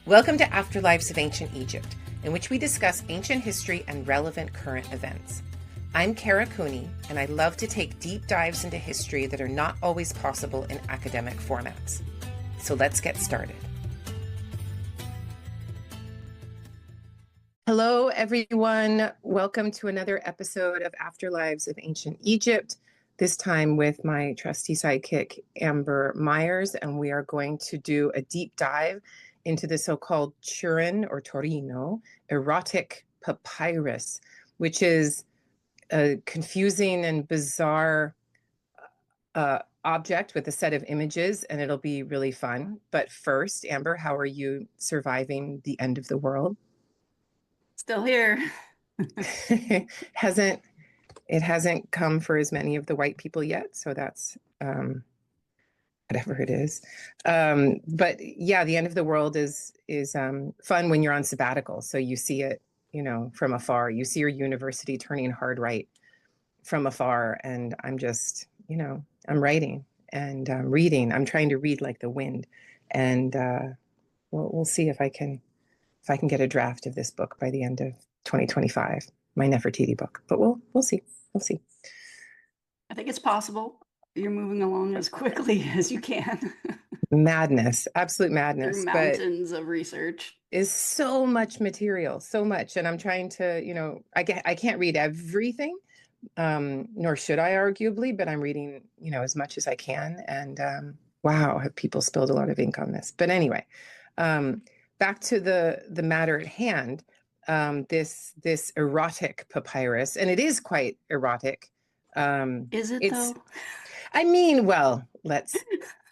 Welcome to Afterlives of Ancient Egypt, in which we discuss ancient history and relevant current events. I'm Kara Cooney, and I love to take deep dives into history that are not always possible in academic formats. So let's get started. Hello, everyone. Welcome to another episode of Afterlives of Ancient Egypt, this time with my trusty sidekick, Amber Myers, and we are going to do a deep dive into the so-called Turin or Torino Erotic Papyrus, which is a confusing and bizarre object with a set of images, and it'll be really fun. But first, Amber, how are you surviving the end of the world? Still here. It hasn't come for as many of the white people yet, so that's whatever it is. But yeah, the end of the world is fun when you're on sabbatical. So you see it, from afar. You see your university turning hard right from afar, and I'm just, I'm writing and reading. I'm trying to read like the wind, and we'll see if I can get a draft of this book by the end of 2025, my Nefertiti book. But we'll see. We'll see. I think it's possible. You're moving along as quickly as you can. Madness, absolute madness. Through mountains of research. Is so much material, so much. And I'm trying to, I can't read everything, nor should I arguably, but I'm reading, as much as I can. And wow, have people spilled a lot of ink on this. But anyway, back to the matter at hand. This erotic papyrus, and it is quite erotic. Is it though? I mean, well,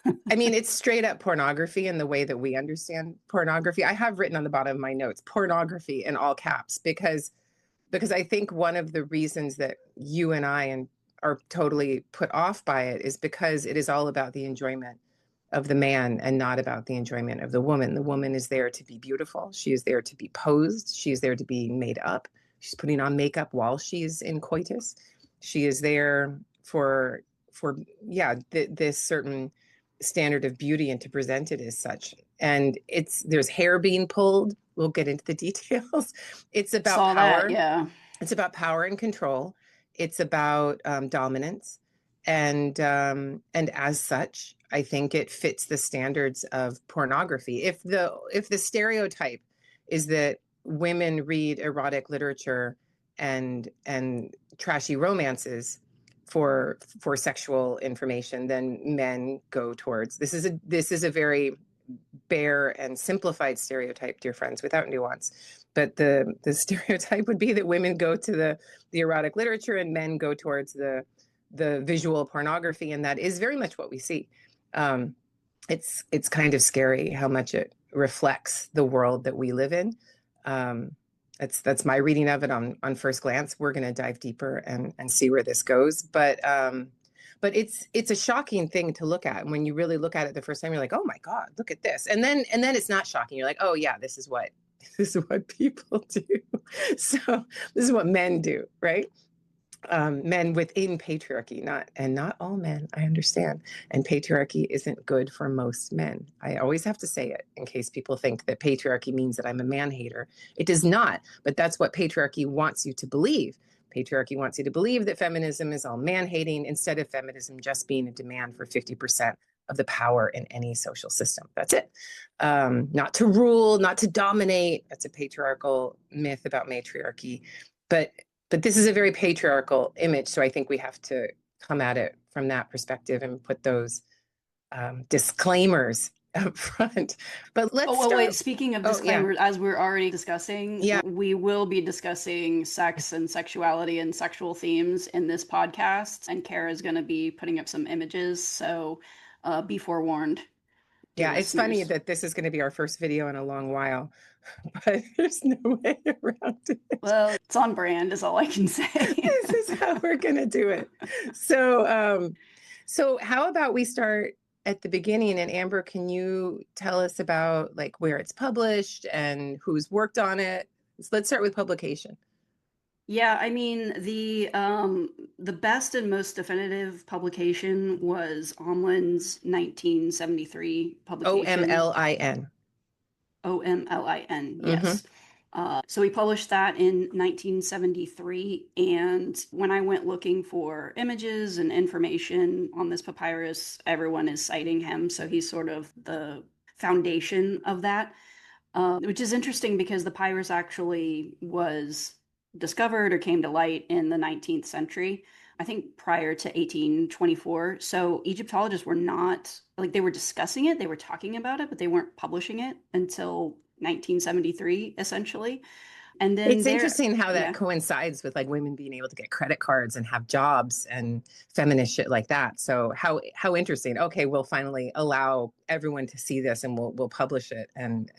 it's straight up pornography in the way that we understand pornography. I have written on the bottom of my notes, pornography in all caps, because I think one of the reasons that you and I are totally put off by it is because it is all about the enjoyment of the man and not about the enjoyment of the woman. The woman is there to be beautiful. She is there to be posed. She is there to be made up. She's putting on makeup while she's in coitus. She is there for this certain standard of beauty and to present it as such. And there's hair being pulled. We'll get into the details. It's about power. Yeah. It's about power and control. It's about dominance. And as such, I think it fits the standards of pornography. If the stereotype is that women read erotic literature and trashy romances for sexual information, then men go towards this is a very bare and simplified stereotype, dear friends, without nuance. But the stereotype would be that women go to the erotic literature and men go towards the visual pornography, and that is very much what we see. It's kind of scary how much it reflects the world that we live in. That's my reading of it on first glance. We're going to dive deeper and see where this goes. But it's a shocking thing to look at. And when you really look at it the first time, you're like, oh my God, look at this. And then it's not shocking. You're like, oh yeah, this is what people do. So this is what men do, right? Men within patriarchy, not all men, I understand. And patriarchy isn't good for most men. I always have to say it in case people think that patriarchy means that I'm a man hater. It does not, but that's what patriarchy wants you to believe. Patriarchy wants you to believe that feminism is all man hating instead of feminism just being a demand for 50% of the power in any social system. That's it. Not to rule, not to dominate. That's a patriarchal myth about matriarchy. But this is a very patriarchal image, so I think we have to come at it from that perspective and put those disclaimers up front. But let's start. Wait. Speaking of disclaimers, as we're already discussing, we will be discussing sex and sexuality and sexual themes in this podcast, and Kara's going to be putting up some images, so be forewarned. Yeah, it's funny that this is going to be our first video in a long while, but there's no way around it. Well, it's on brand is all I can say. This is how we're going to do it. So how about we start at the beginning? And Amber, can you tell us about like where it's published and who's worked on it? Let's start with publication. Yeah, I mean, the best and most definitive publication was Omlin's 1973 publication. Omlin. Omlin, yes. So he published that in 1973. And when I went looking for images and information on this papyrus, everyone is citing him. So he's sort of the foundation of that, which is interesting because the papyrus actually was discovered or came to light in the 19th century, I think prior to 1824. So Egyptologists were not, like, they were discussing it, they were talking about it, but they weren't publishing it until 1973, essentially. And then it's interesting how that yeah. coincides with like women being able to get credit cards and have jobs and feminist shit like that. So how interesting. Okay, we'll finally allow everyone to see this and we'll publish it and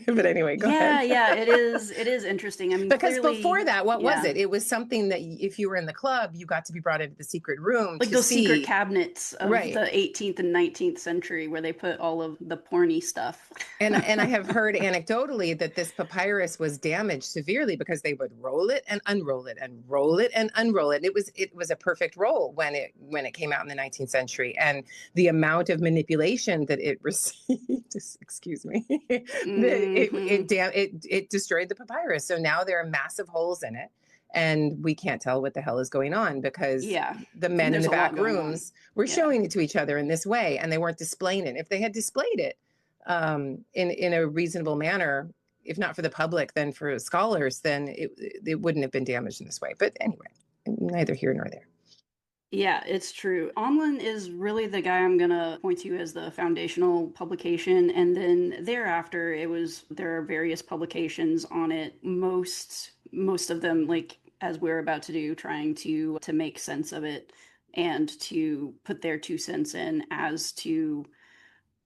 but anyway, go ahead. Yeah, it is interesting. I mean, because clearly, before that, what was it? It was something that if you were in the club, you got to be brought into the secret room, like to those see secret cabinets of right. the 18th and 19th century where they put all of the porny stuff. And I have heard anecdotally that this papyrus was damaged severely because they would roll it and unroll it and roll it and unroll it. It was a perfect roll when it came out in the 19th century, and the amount of manipulation that it received, excuse me, it destroyed the papyrus. So now there are massive holes in it, and we can't tell what the hell is going on because the men in the back rooms were showing it to each other in this way, and they weren't displaying it. If they had displayed it in a reasonable manner, if not for the public, then for scholars, then it wouldn't have been damaged in this way. But anyway, neither here nor there. Yeah, it's true. Omlin is really the guy I'm going to point to as the foundational publication. And then thereafter, there are various publications on it. Most of them, like as we're about to do, trying to make sense of it and to put their 2 cents in as to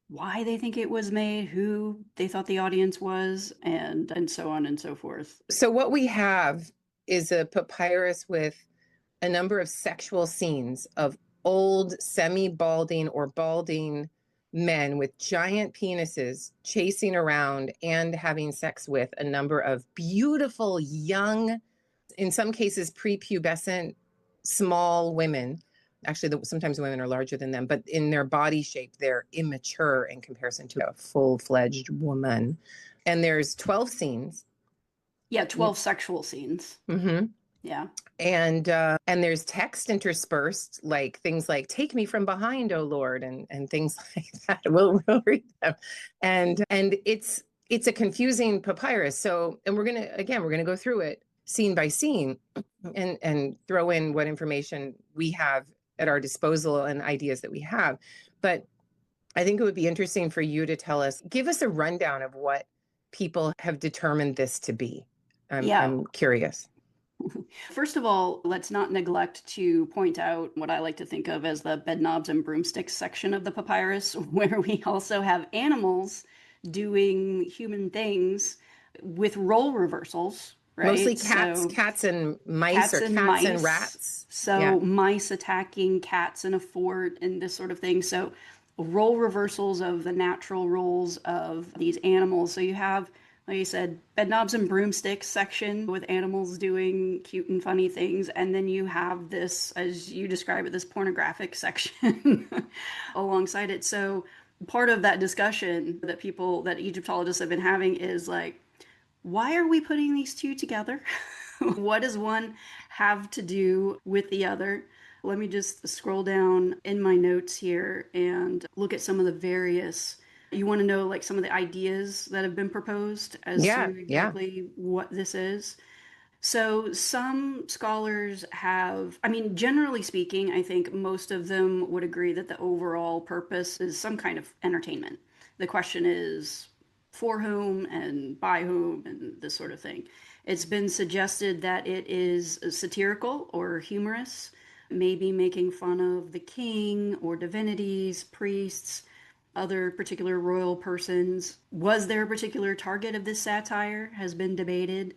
why they think it was made, who they thought the audience was, and so on and so forth. So what we have is a papyrus with a number of sexual scenes of old semi-balding or balding men with giant penises chasing around and having sex with a number of beautiful young, in some cases prepubescent, small women. Actually, sometimes women are larger than them, but in their body shape, they're immature in comparison to a full-fledged woman. And there's 12 scenes. Yeah, 12 sexual scenes. Mm-hmm. Yeah. And there's text interspersed, like things like "Take me from behind, O Lord," and things like that. We'll read them, and it's a confusing papyrus. So, and we're gonna go through it scene by scene, and throw in what information we have at our disposal and ideas that we have. But I think it would be interesting for you to give us a rundown of what people have determined this to be. I'm curious. First of all, let's not neglect to point out what I like to think of as the bed knobs and broomsticks section of the papyrus, where we also have animals doing human things with role reversals, right? Mostly cats and mice, cats and rats. So mice attacking cats in a fort and this sort of thing. So role reversals of the natural roles of these animals. So you have, like you said, bed knobs and broomsticks section with animals doing cute and funny things. And then you have this, as you describe it, this pornographic section alongside it. So part of that discussion that Egyptologists have been having is like, why are we putting these two together? What does one have to do with the other? Let me just scroll down in my notes here and look at some of the various. You want to know like some of the ideas that have been proposed as to exactly what this is? So some scholars have, I mean, generally speaking, I think most of them would agree that the overall purpose is some kind of entertainment. The question is for whom and by whom and this sort of thing. It's been suggested that it is satirical or humorous, maybe making fun of the king or divinities, priests, other particular royal persons. Was there a particular target of this satire? Has been debated.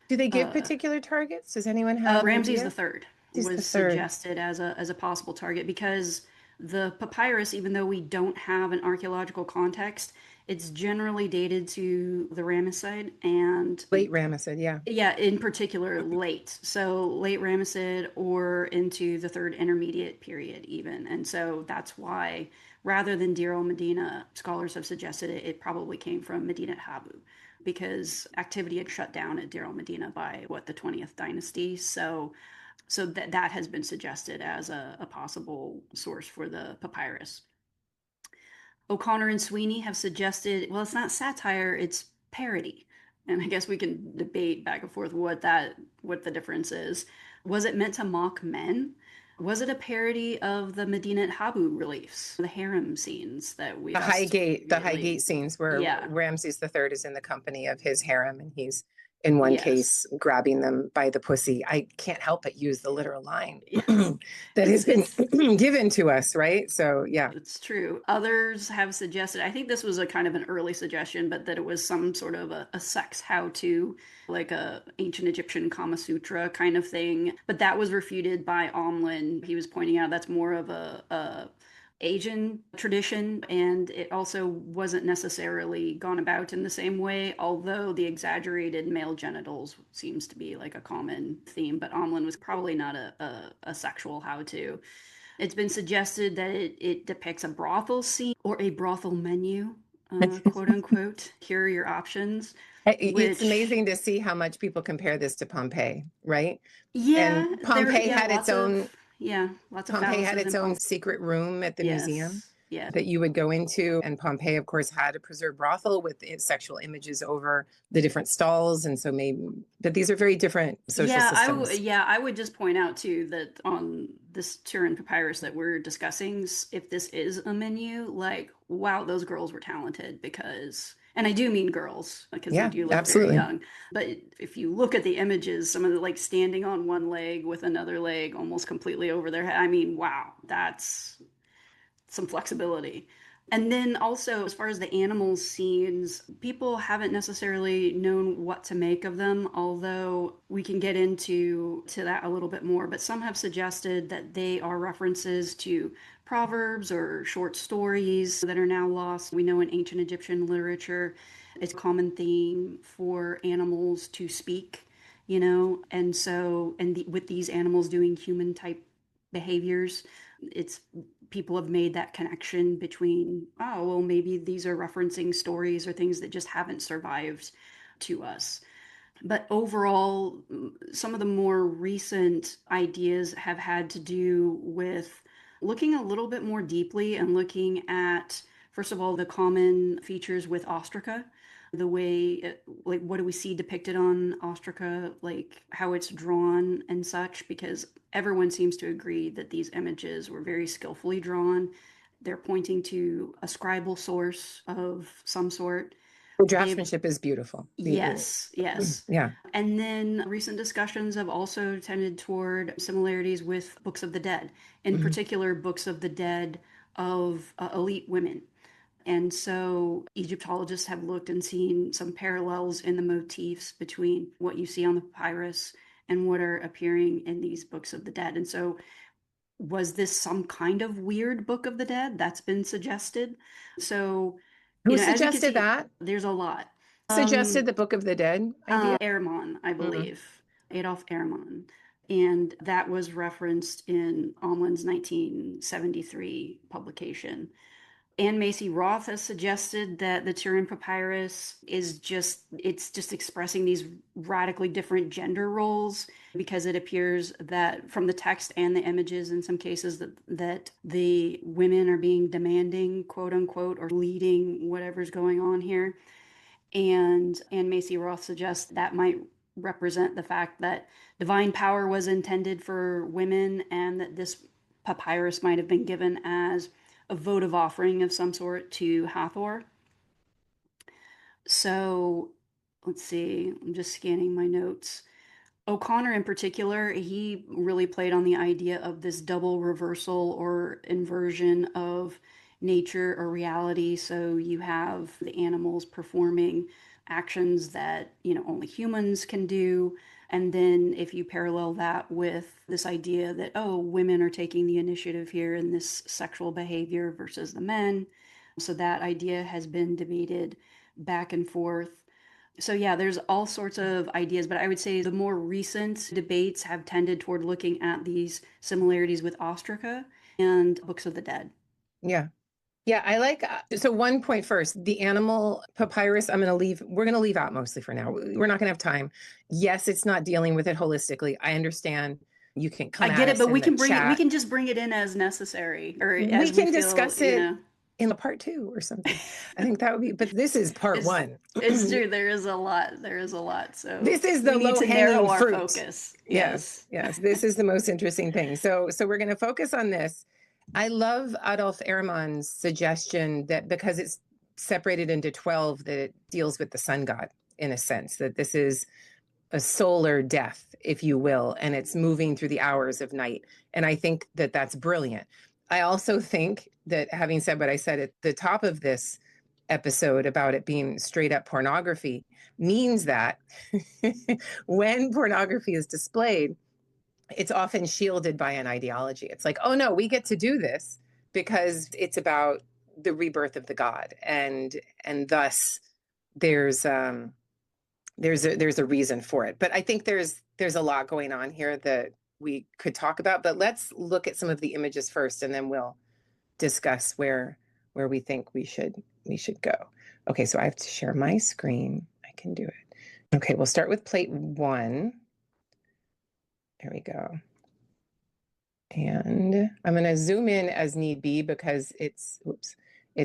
Do they give particular targets? Does anyone have Ramses III was suggested as a possible target because the papyrus, even though we don't have an archaeological context, it's generally dated to the Ramesside and late Ramesside, yeah, in particular late. So late Ramesside or into the third intermediate period even. And so that's why rather than Deir el-Medina, scholars have suggested it probably came from Medinat Habu, because activity had shut down at Deir el-Medina by the 20th dynasty. So that has been suggested as a possible source for the papyrus. O'Connor and Sweeney have suggested, well, it's not satire, it's parody. And I guess we can debate back and forth what the difference is. Was it meant to mock men? Was it a parody of the Medinat Habu reliefs, the harem scenes that we the Highgate scenes where Ramses III is in the company of his harem, and he's in one case grabbing them by the pussy. I can't help but use the literal line that has been given to us, right? So yeah, it's true. Others have suggested, I think this was a kind of an early suggestion, but that it was some sort of a sex how-to, like a ancient Egyptian Kama Sutra kind of thing. But that was refuted by Omlin. He was pointing out that's more of a Asian tradition, and it also wasn't necessarily gone about in the same way, although the exaggerated male genitals seems to be like a common theme. But Omlin was probably not a sexual how-to. It's been suggested that it depicts a brothel scene or a brothel menu, quote unquote. Here are your options. It's amazing to see how much people compare this to Pompeii, right? Yeah, and Pompeii had its own. Lots of Pompeii had its own secret room at the museum that you would go into. And Pompeii, of course, had a preserved brothel with sexual images over the different stalls. And so but these are very different social systems. I would just point out too that on this Turin papyrus that we're discussing, if this is a menu, like, wow, those girls were talented, because, and I do mean girls, because they do look very young. But if you look at the images, some of the like standing on one leg with another leg almost completely over their head. I mean, wow, that's some flexibility. And then also, as far as the animal scenes, people haven't necessarily known what to make of them, although we can get into that a little bit more. But some have suggested that they are references to proverbs or short stories that are now lost. We know in ancient Egyptian literature, it's a common theme for animals to speak, and so, with these animals doing human type behaviors, people have made that connection between, oh, well, maybe these are referencing stories or things that just haven't survived to us. But overall, some of the more recent ideas have had to do with looking a little bit more deeply and looking at, first of all, the common features with ostraca, the way, like, what do we see depicted on ostraca, like how it's drawn and such, because everyone seems to agree that these images were very skillfully drawn. They're pointing to a scribal source of some sort. The draftsmanship is beautiful. Yes. Yeah. And then recent discussions have also tended toward similarities with books of the dead, in particular books of the dead of elite women. And so Egyptologists have looked and seen some parallels in the motifs between what you see on the papyrus and what are appearing in these books of the dead. And so, was this some kind of weird book of the dead? That's been suggested. So, who suggested that? There's a lot. Suggested the Book of the Dead idea? Ehrman, I believe. Adolf Ehrman. And that was referenced in Omlin's 1973 publication. Anne Macy Roth has suggested that the Turin Papyrus is just expressing these radically different gender roles, because it appears that from the text and the images in some cases that the women are being demanding, quote unquote, or leading whatever's going on here. And Anne Macy Roth suggests that might represent the fact that divine power was intended for women, and that this papyrus might have been given as a votive offering of some sort to Hathor. So let's see, I'm just scanning my notes. O'Connor in particular, he really played on the idea of this double reversal or inversion of nature or reality. So you have the animals performing actions that, only humans can do. And then if you parallel that with this idea that, oh, women are taking the initiative here in this sexual behavior versus the men. So that idea has been debated back and forth. So yeah, there's all sorts of ideas, but I would say the more recent debates have tended toward looking at these similarities with ostraca and books of the dead. Yeah. Yeah, I like, so one point first, the animal papyrus, we're going to leave out mostly for now. We're not going to have time. Yes, it's not dealing with it holistically. I understand. You can come I at get it, us but in we the can bring it, we chat. can just bring it in as necessary or We as we can feel, discuss it in the part 2 or something. I think that would be, but this is part it's 1. it's true. There is a lot. There is a lot. So This is we the need low to hanging narrow our fruit. focus. Yes, Yes. yes. This is the most interesting thing. So we're going to focus on this. I love Adolf Ehrman's suggestion that because it's separated into 12, that it deals with the sun god in a sense, that this is a solar death, if you will, and it's moving through the hours of night. And I think that that's brilliant. I also think that, having said what I said at the top of this episode about it being straight up pornography, means that when pornography is displayed, it's often shielded by an ideology. It's like, oh no, we get to do this because it's about the rebirth of the god, and thus there's there's a reason for it. But I think there's a lot going on here that we could talk about. But let's look at some of the images first, and then we'll discuss where we think we should go. Okay, so I have to share my screen. I can do it. Okay, we'll start with plate 1. There we go. And I'm going to zoom in as need be because it's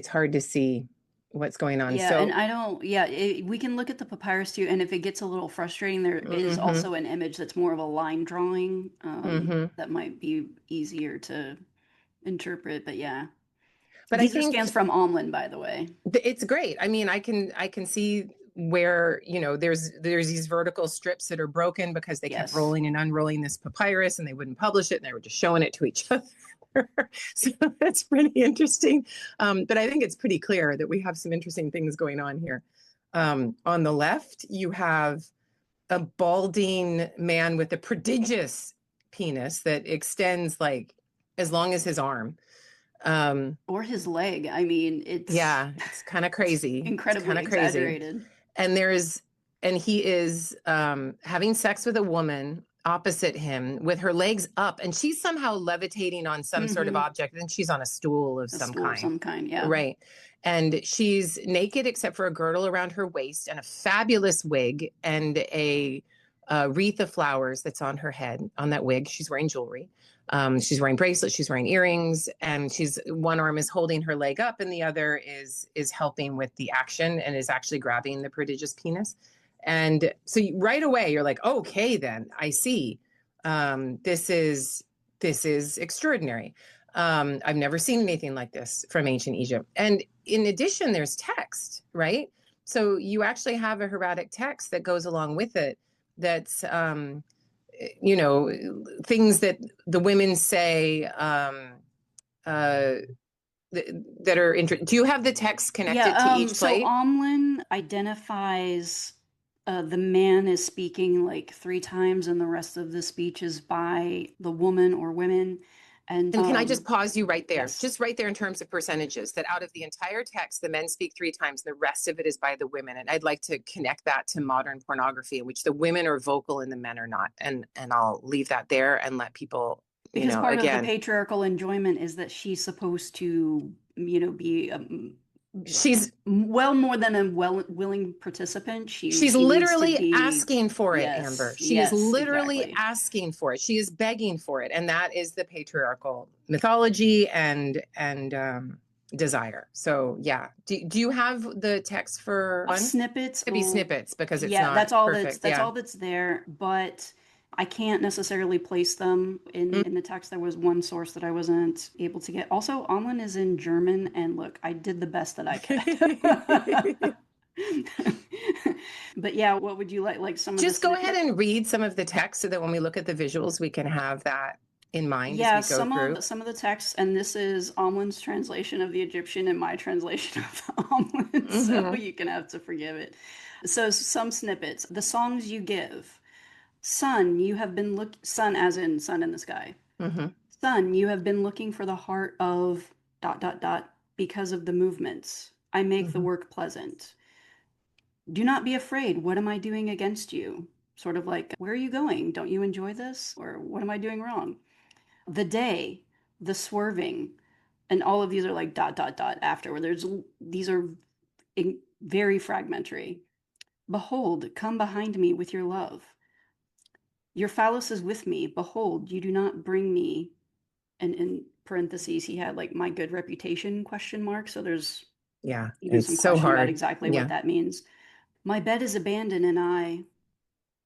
hard to see what's going on. Yeah, So, and I don't, yeah, we can look at the papyrus too, and if it gets a little frustrating, there is also an image that's more of a line drawing that might be easier to interpret, but yeah. but I These are think scans from Omlin, by the way. it's great. I mean, I can see where, there's these vertical strips that are broken because they kept Yes. rolling and unrolling this papyrus and they wouldn't publish it and they were just showing it to each other. So that's pretty interesting. But I think it's pretty clear that we have some interesting things going on here. On the left, you have a balding man with a prodigious penis that extends like as long as his arm. Or his leg. I mean, It's kind of crazy. incredibly exaggerated. And he is having sex with a woman opposite him with her legs up, and she's somehow levitating on some sort of object. And she's on a stool of some kind. Yeah. Right. And she's naked except for a girdle around her waist and a fabulous wig and a wreath of flowers that's on her head. On that wig, she's wearing jewelry. She's wearing bracelets, she's wearing earrings, and one arm is holding her leg up and the other is helping with the action and is actually grabbing the prodigious penis. And so right away you're like, okay, then I see. This is extraordinary. I've never seen anything like this from ancient Egypt. And in addition, there's text, right? So you actually have a hieratic text that goes along with it. That's things that the women say that are interesting. Do you have the text connected to each plate? So Omlin identifies the man is speaking like 3 times, and the rest of the speech is by the woman or women. And can I just pause you right there? Yes. Just right there in terms of percentages, that out of the entire text, the men speak 3 times, the rest of it is by the women. And I'd like to connect that to modern pornography, in which the women are vocal and the men are not. And I'll leave that there and let people, because part of the patriarchal enjoyment is that she's supposed to, be she's well more than a willing participant. She's literally asking for it, yes, Amber. She is literally asking for it. She is begging for it. And that is the patriarchal mythology and desire. So yeah. Do you have the text for snippets? Could be snippets because it's not that's all perfect. that's all that's there, but I can't necessarily place them in the text. There was one source that I wasn't able to get. Also, Omlin is in German, and look, I did the best that I could. But yeah, what would you like some of just go ahead and read some of the text so that when we look at the visuals, we can have that in mind. Yeah, as we go through. Some of the text, and this is Omlin's translation of the Egyptian and my translation of Omlin, so you can have to forgive it. So some snippets. The songs you give. Sun, you have been sun as in sun in the sky. Sun, you have been looking for the heart of ... because of the movements. I make the work pleasant. Do not be afraid. What am I doing against you? Sort of like, where are you going? Don't you enjoy this? Or what am I doing wrong? The day, the swerving. And all of these are like ... after, where these are very fragmentary. Behold, come behind me with your love. Your phallus is with me. Behold, you do not bring me. And in parentheses, he had like my good reputation ? So there's even some it's so question about hard. exactly what that means. My bed is abandoned, and I ...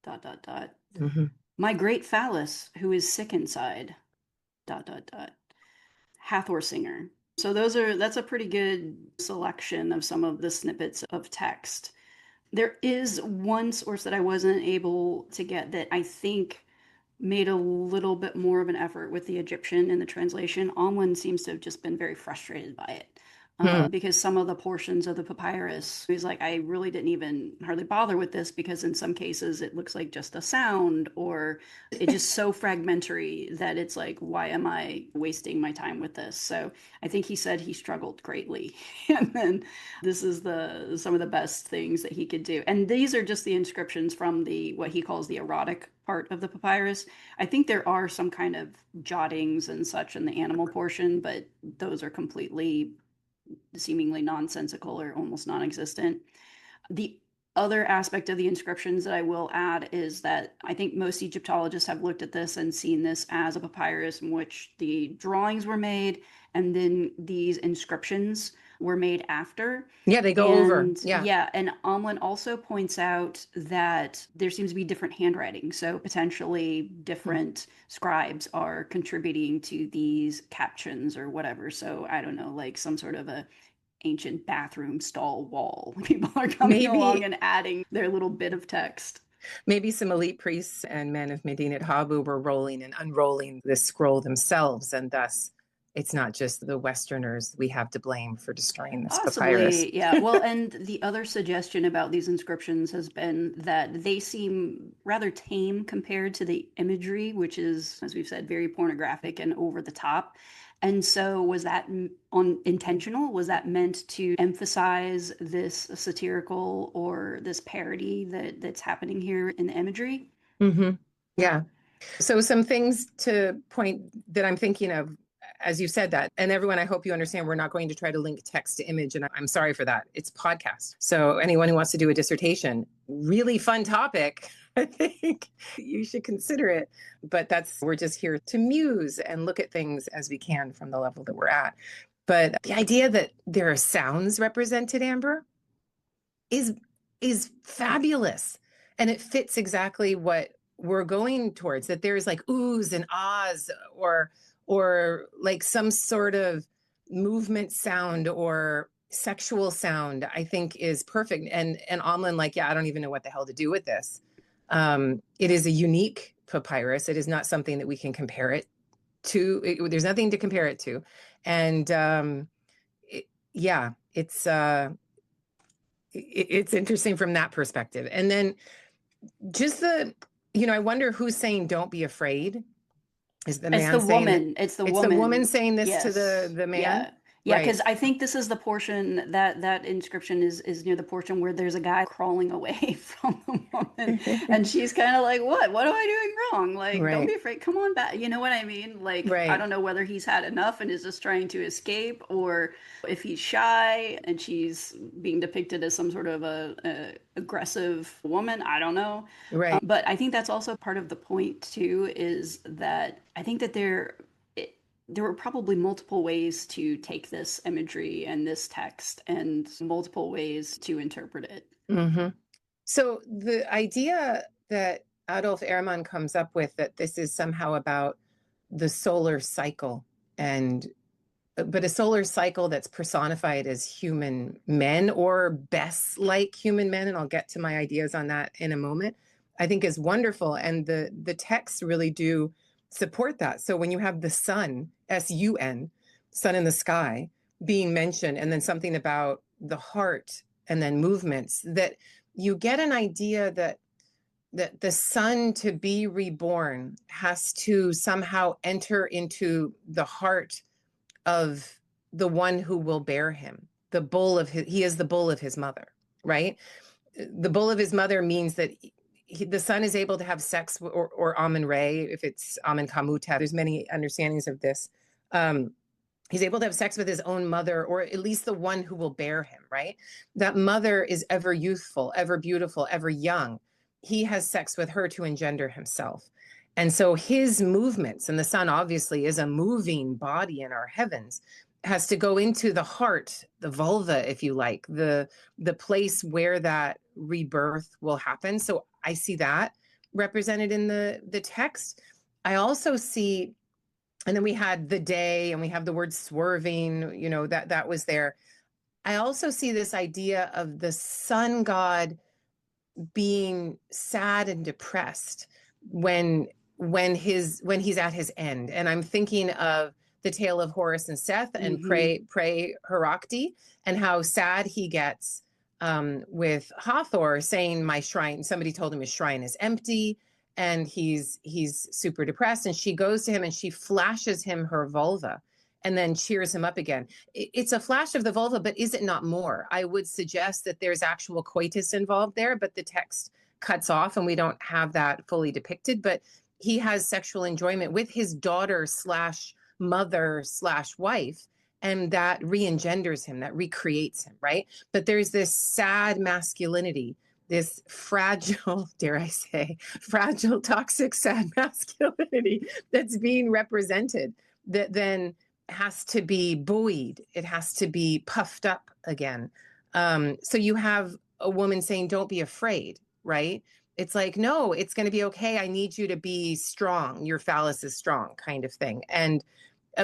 Mm-hmm. My great phallus, who is sick inside ... Hathor singer. So that's a pretty good selection of some of the snippets of text. There is one source that I wasn't able to get that I think made a little bit more of an effort with the Egyptian in the translation. Omlin seems to have just been very frustrated by it. Because some of the portions of the papyrus, he's like, I really didn't even hardly bother with this, because in some cases it looks like just a sound, or it's just so fragmentary that it's like, why am I wasting my time with this? So I think he said he struggled greatly. And then this is some of the best things that he could do. And these are just the inscriptions from what he calls the erotic part of the papyrus. I think there are some kind of jottings and such in the animal portion, but those are completely seemingly nonsensical or almost non-existent. The other aspect of the inscriptions that I will add is that I think most Egyptologists have looked at this and seen this as a papyrus in which the drawings were made and then these inscriptions were made after. Yeah, they go over. Yeah, and Omlin also points out that there seems to be different handwriting. So potentially different scribes are contributing to these captions or whatever. So I don't know, like some sort of a ancient bathroom stall wall. People are coming along and adding their little bit of text. Maybe some elite priests and men of Medinet Habu were rolling and unrolling this scroll themselves, and thus it's not just the Westerners we have to blame for destroying this papyrus. Yeah. Well, and the other suggestion about these inscriptions has been that they seem rather tame compared to the imagery, which is, as we've said, very pornographic and over the top. And so was that intentional? Was that meant to emphasize this satirical or this parody that's happening here in the imagery? Mm-hmm. Yeah. So some things to point that I'm thinking of as you said that, and everyone, I hope you understand, we're not going to try to link text to image, and I'm sorry for that. It's podcast. So anyone who wants to do a dissertation, really fun topic, I think you should consider it. But we're just here to muse and look at things as we can from the level that we're at. But the idea that there are sounds represented, Amber, is fabulous. And it fits exactly what we're going towards, that there's like oohs and ahs, or like some sort of movement sound or sexual sound, I think is perfect. And Omlin, like, yeah, I don't even know what the hell to do with this. It is a unique papyrus. It is not something that we can compare it to. There's nothing to compare it to. And it's interesting from that perspective. And then just I wonder who's saying don't be afraid. Is the man saying woman. It's the woman saying this to the man? Yeah. Yeah, because I think this is the portion that inscription is near the portion where there's a guy crawling away from the woman, and she's kind of like, "What? What am I doing wrong? Like, don't be afraid. Come on back." You know what I mean? Like, I don't know whether he's had enough and is just trying to escape, or if he's shy and she's being depicted as some sort of a aggressive woman. I don't know. Right. But I think that's also part of the point too, is that I think that there were probably multiple ways to take this imagery and this text and multiple ways to interpret it. Mm-hmm. So the idea that Adolf Ehrman comes up with, that this is somehow about the solar cycle, but a solar cycle that's personified as human men, or best like human men, and I'll get to my ideas on that in a moment, I think is wonderful. And the texts really do support that. So when you have the sun, S-U-N, sun in the sky, being mentioned, and then something about the heart, and then movements, that you get an idea that the son, to be reborn, has to somehow enter into the heart of the one who will bear him. He is the bull of his mother, right? The bull of his mother means that the son is able to have sex, or Amun Re, if it's Amun Kamutep. There's many understandings of this. He's able to have sex with his own mother, or at least the one who will bear him, right? That mother is ever youthful, ever beautiful, ever young. He has sex with her to engender himself. And so his movements, and the sun obviously is a moving body in our heavens, has to go into the heart, the vulva, if you like, the place where that rebirth will happen. So I see that represented in the text. I also see, and then we had the day, and we have the word swerving, that was there. I also see this idea of the sun god being sad and depressed when he's at his end. And I'm thinking of the tale of Horus and Seth and pray Heracti, and how sad he gets with Hathor saying, my shrine, somebody told him his shrine is empty, and he's super depressed. And she goes to him and she flashes him her vulva and then cheers him up again. It's a flash of the vulva, but is it not more? I would suggest that there's actual coitus involved there, but the text cuts off and we don't have that fully depicted. But he has sexual enjoyment with his daughter slash mother slash wife, and that re-engenders him, that recreates him, right? But there's this sad masculinity, this fragile, dare I say, fragile, toxic, sad masculinity that's being represented, that then has to be buoyed. It has to be puffed up again. So you have a woman saying, don't be afraid, right? It's like, no, it's going to be okay. I need you to be strong. Your phallus is strong, kind of thing. And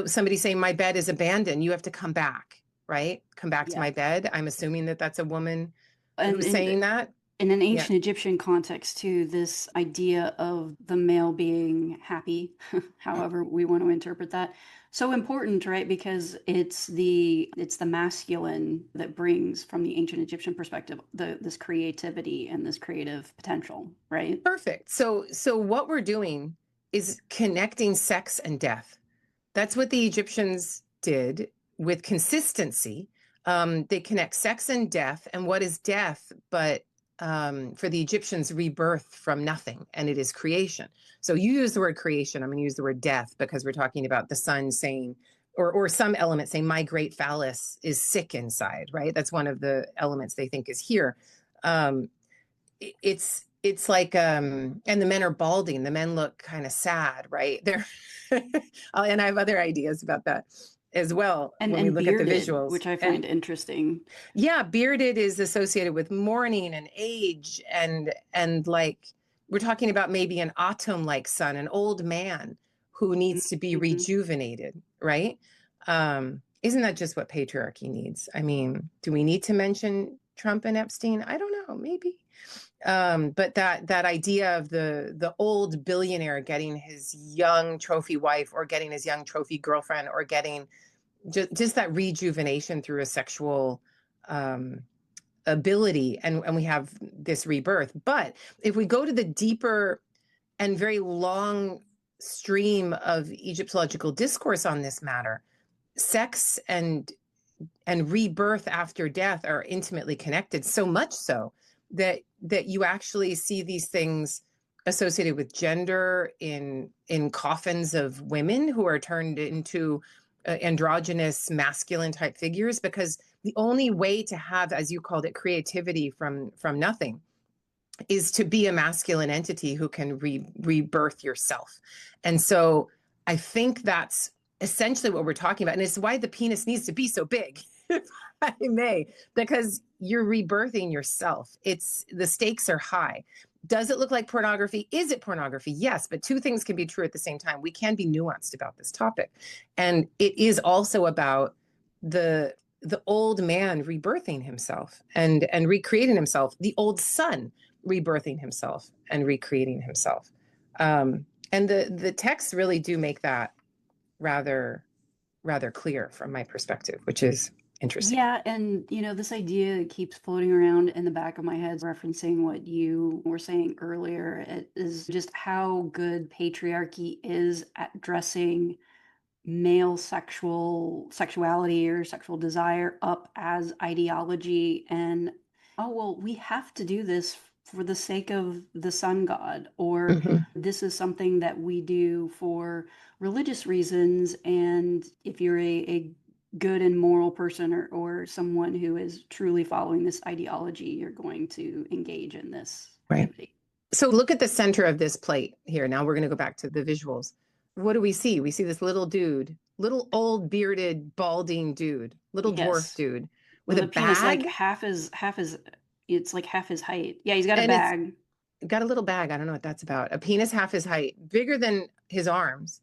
somebody saying, my bed is abandoned. You have to come back, right? Come back to my bed. I'm assuming that that's a woman who's saying that. In an ancient Egyptian context too, this idea of the male being happy, however we want to interpret that, so important, right? Because it's the masculine that brings, from the ancient Egyptian perspective, this creativity and this creative potential, right? Perfect. So what we're doing is connecting sex and death. That's what the Egyptians did with consistency. They connect sex and death. And what is death but for the Egyptians, rebirth from nothing, and it is creation. So you use the word creation. I'm going to use the word death because we're talking about the sun saying, or some element saying, my great phallus is sick inside, right? That's one of the elements they think is here. It's like, and the men are balding. The men look kind of sad, right? They're, and I have other ideas about that as well. And when we look bearded, at the visuals, which I find interesting. Yeah, bearded is associated with mourning and age, and like we're talking about maybe an autumn-like sun, an old man who needs to be rejuvenated, right? Isn't that just what patriarchy needs? I mean, do we need to mention Trump and Epstein? I don't know, maybe. But that idea of the old billionaire getting his young trophy wife, or getting his young trophy girlfriend, or getting just that rejuvenation through a sexual ability, and we have this rebirth. But if we go to the deeper and very long stream of Egyptological discourse on this matter, sex and rebirth after death are intimately connected, so much so that you actually see these things associated with gender in coffins of women who are turned into androgynous masculine type figures, because the only way to have, as you called it, creativity from nothing is to be a masculine entity who can rebirth yourself. And so I think that's essentially what we're talking about. And it's why the penis needs to be so big, if I may, because you're rebirthing yourself. The stakes are high. Does it look like pornography? Is it pornography? Yes, but two things can be true at the same time. We can be nuanced about this topic. And it is also about the old man rebirthing himself and recreating himself, the old son rebirthing himself and recreating himself. And the texts really do make that rather clear from my perspective, which is interesting. Yeah, and this idea keeps floating around in the back of my head, referencing what you were saying earlier. It is just how good patriarchy is at dressing male sexuality or sexual desire up as ideology, and oh well, we have to do this for the sake of the sun god, or this is something that we do for religious reasons. And if you're a good and moral person, or someone who is truly following this ideology, you're going to engage in this activity. So look at the center of this plate here. Now we're going to go back to the visuals. What do we see? We see this little dude, little old bearded, balding dude, little dwarf dude with a penis bag. Like it's like half his height. Yeah, he's got a bag. Got a little bag. I don't know what that's about. A penis half his height, bigger than his arms.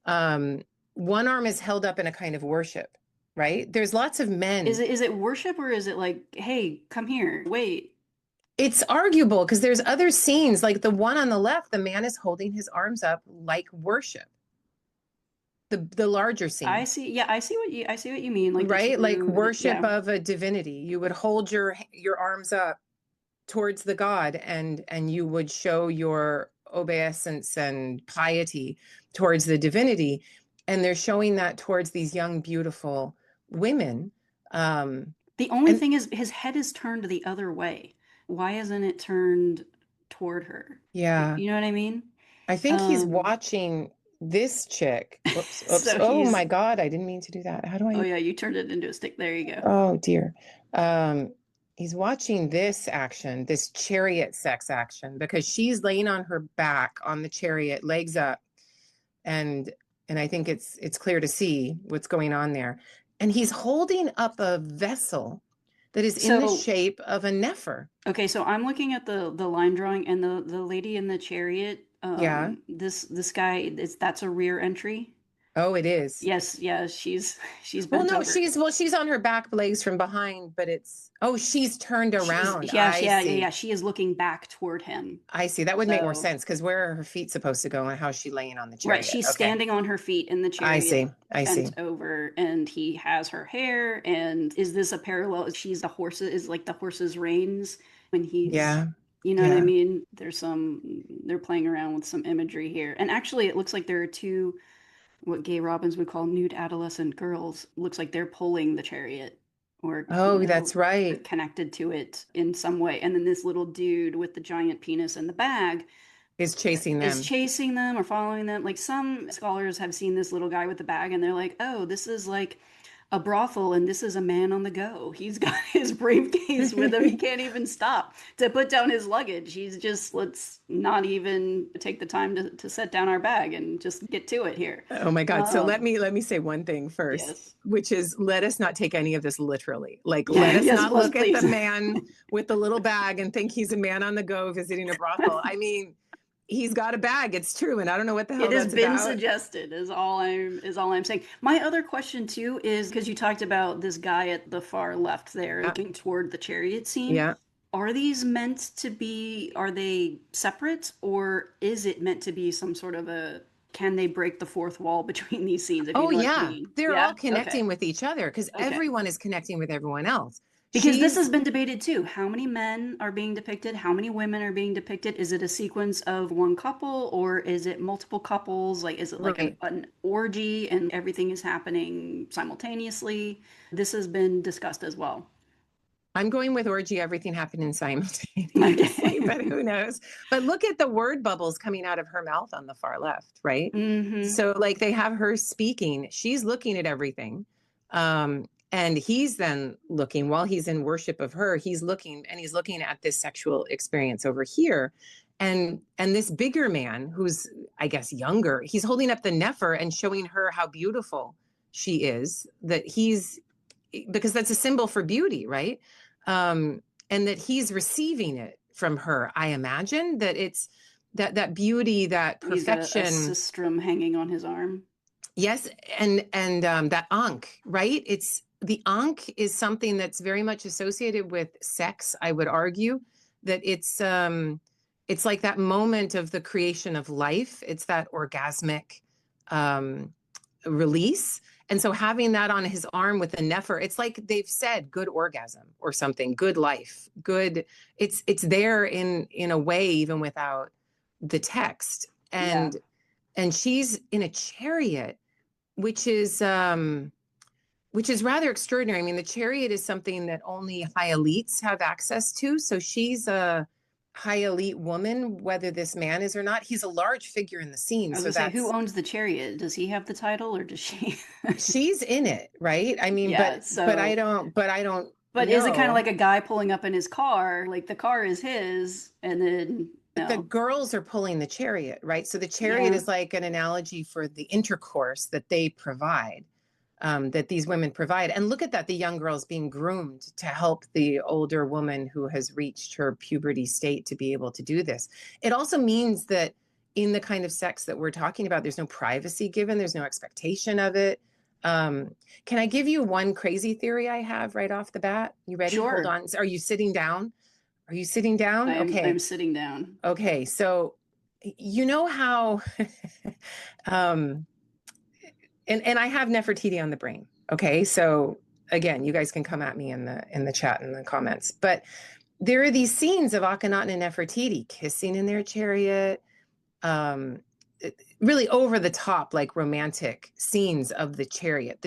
One arm is held up in a kind of worship, right? There's lots of men. Is it worship, or is it like, hey, come here, wait? It's arguable, because there's other scenes, like the one on the left, the man is holding his arms up like worship. The larger scene. I see. Yeah, I see what you mean. Like, right, like worship of a divinity. You would hold your arms up towards the god, and you would show your obeisance and piety towards the divinity. And they're showing that towards these young, beautiful women. The only thing is, his head is turned the other way. Why isn't it turned toward her? Yeah. You know what I mean? I think he's watching this chick. Oops. So oh my God, I didn't mean to do that. How do I? Oh yeah, you turned it into a stick. There you go. Oh dear. He's watching this action, this chariot sex action, because she's laying on her back on the chariot, legs up. And I think it's clear to see what's going on there. And he's holding up a vessel that is in the shape of a nefer. Okay, so I'm looking at the line drawing, and the lady in the chariot. Yeah. This guy, that's a rear entry. Oh, it is. Yes, yeah, she's bent over. She's on her back legs from behind, but she's turned around. Yeah. She is looking back toward him. I see. That would make more sense, because where are her feet supposed to go, and how's she laying on the chariot? Right, she's standing on her feet in the chariot. I see. Bent over, and he has her hair. And is this a parallel? She's the horses, like the horse's reins when he's. Yeah. You know what I mean? They're playing around with some imagery here. And actually, it looks like there are two, what Gay Robbins would call nude adolescent girls. Looks like they're pulling the chariot, or that's right, connected to it in some way. And then this little dude with the giant penis in the bag is chasing them or following them. Like, some scholars have seen this little guy with the bag, and they're like, oh, this is like a brothel, and this is a man on the go. He's got his briefcase with him. He can't even stop to put down his luggage. He's just, let's not even take the time to set down our bag and just get to it here. Oh my God. So let me say one thing first, which is, let us not take any of this literally. Like, let us not look at the man with the little bag and think he's a man on the go visiting a brothel. I mean, he's got a bag. It's true. And I don't know what the hell that's about. It has been suggested, is all I'm saying. My other question too is, because you talked about this guy at the far left there looking toward the chariot scene. Yeah. Are these meant to be, are they separate, or is it meant to be some sort of can they break the fourth wall between these scenes? They're all connecting with each other, because everyone is connecting with everyone else. Because this has been debated too. How many men are being depicted? How many women are being depicted? Is it a sequence of one couple, or is it multiple couples? Like, is it like an orgy and everything is happening simultaneously? This has been discussed as well. I'm going with orgy, everything happening simultaneously, but who knows? But look at the word bubbles coming out of her mouth on the far left, right? Mm-hmm. So like, they have her speaking. She's looking at everything. And he's then looking, while he's in worship of her, he's looking at this sexual experience over here. And this bigger man, who's, I guess, younger, he's holding up the nefer and showing her how beautiful she is, because that's a symbol for beauty, right? And that he's receiving it from her. I imagine that it's that beauty, that perfection. He's got a sistrum hanging on his arm. Yes. And that ankh, right? The ankh is something that's very much associated with sex. I would argue that it's like that moment of the creation of life. It's that orgasmic release. And so having that on his arm with a nefer, it's like they've said good orgasm or something, good life, good. It's there in a way, even without the text. And she's in a chariot, which is rather extraordinary. I mean, the chariot is something that only high elites have access to. So she's high elite woman, whether this man is or not. He's a large figure in the scene. I was So gonna say, who that's, owns the chariot? Does he have the title or does she? she's in it, right? I mean, Yeah, but I don't but is it kind of know. like a guy pulling up in his car? Like the car is his, and then But the no. girls are pulling the chariot, right? So the chariot Yeah. is like an analogy for the intercourse that they provide, that these women provide. And look at that, the young girls being groomed to help the older woman who has reached her puberty state to be able to do this. It also means that in the kind of sex that we're talking about, there's no privacy given, there's no expectation of it. Can I give you one crazy theory I have right off the bat? You ready? Hold Sure. on. Are you sitting down? Are you sitting down? I'm Okay. sitting down. Okay. So you know how um and I have Nefertiti on the brain. Okay. So again, you guys can come at me in the chat in the comments. But there are these scenes of Akhenaten and Nefertiti kissing in their chariot, um, really over the top, like romantic scenes of the chariot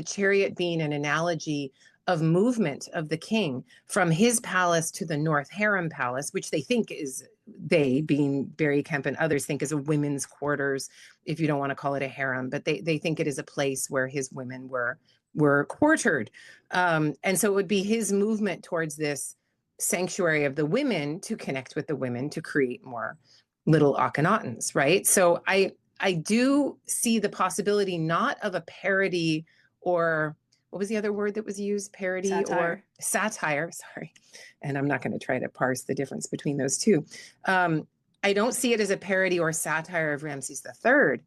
being an analogy of movement of the king from his palace to the North Harem Palace, which they think is, they being Barry Kemp and others think is a women's quarters, if you don't want to call it a harem, but they think it is a place where his women were quartered. And so it would be his movement towards this sanctuary of the women to connect with the women to create more little Akhenatens, right? So I do see the possibility not of a parody or what was the other word that was used? Parody or satire, sorry. And I'm not going to try to parse the difference between those two. I don't see it as a parody or satire of Ramses III,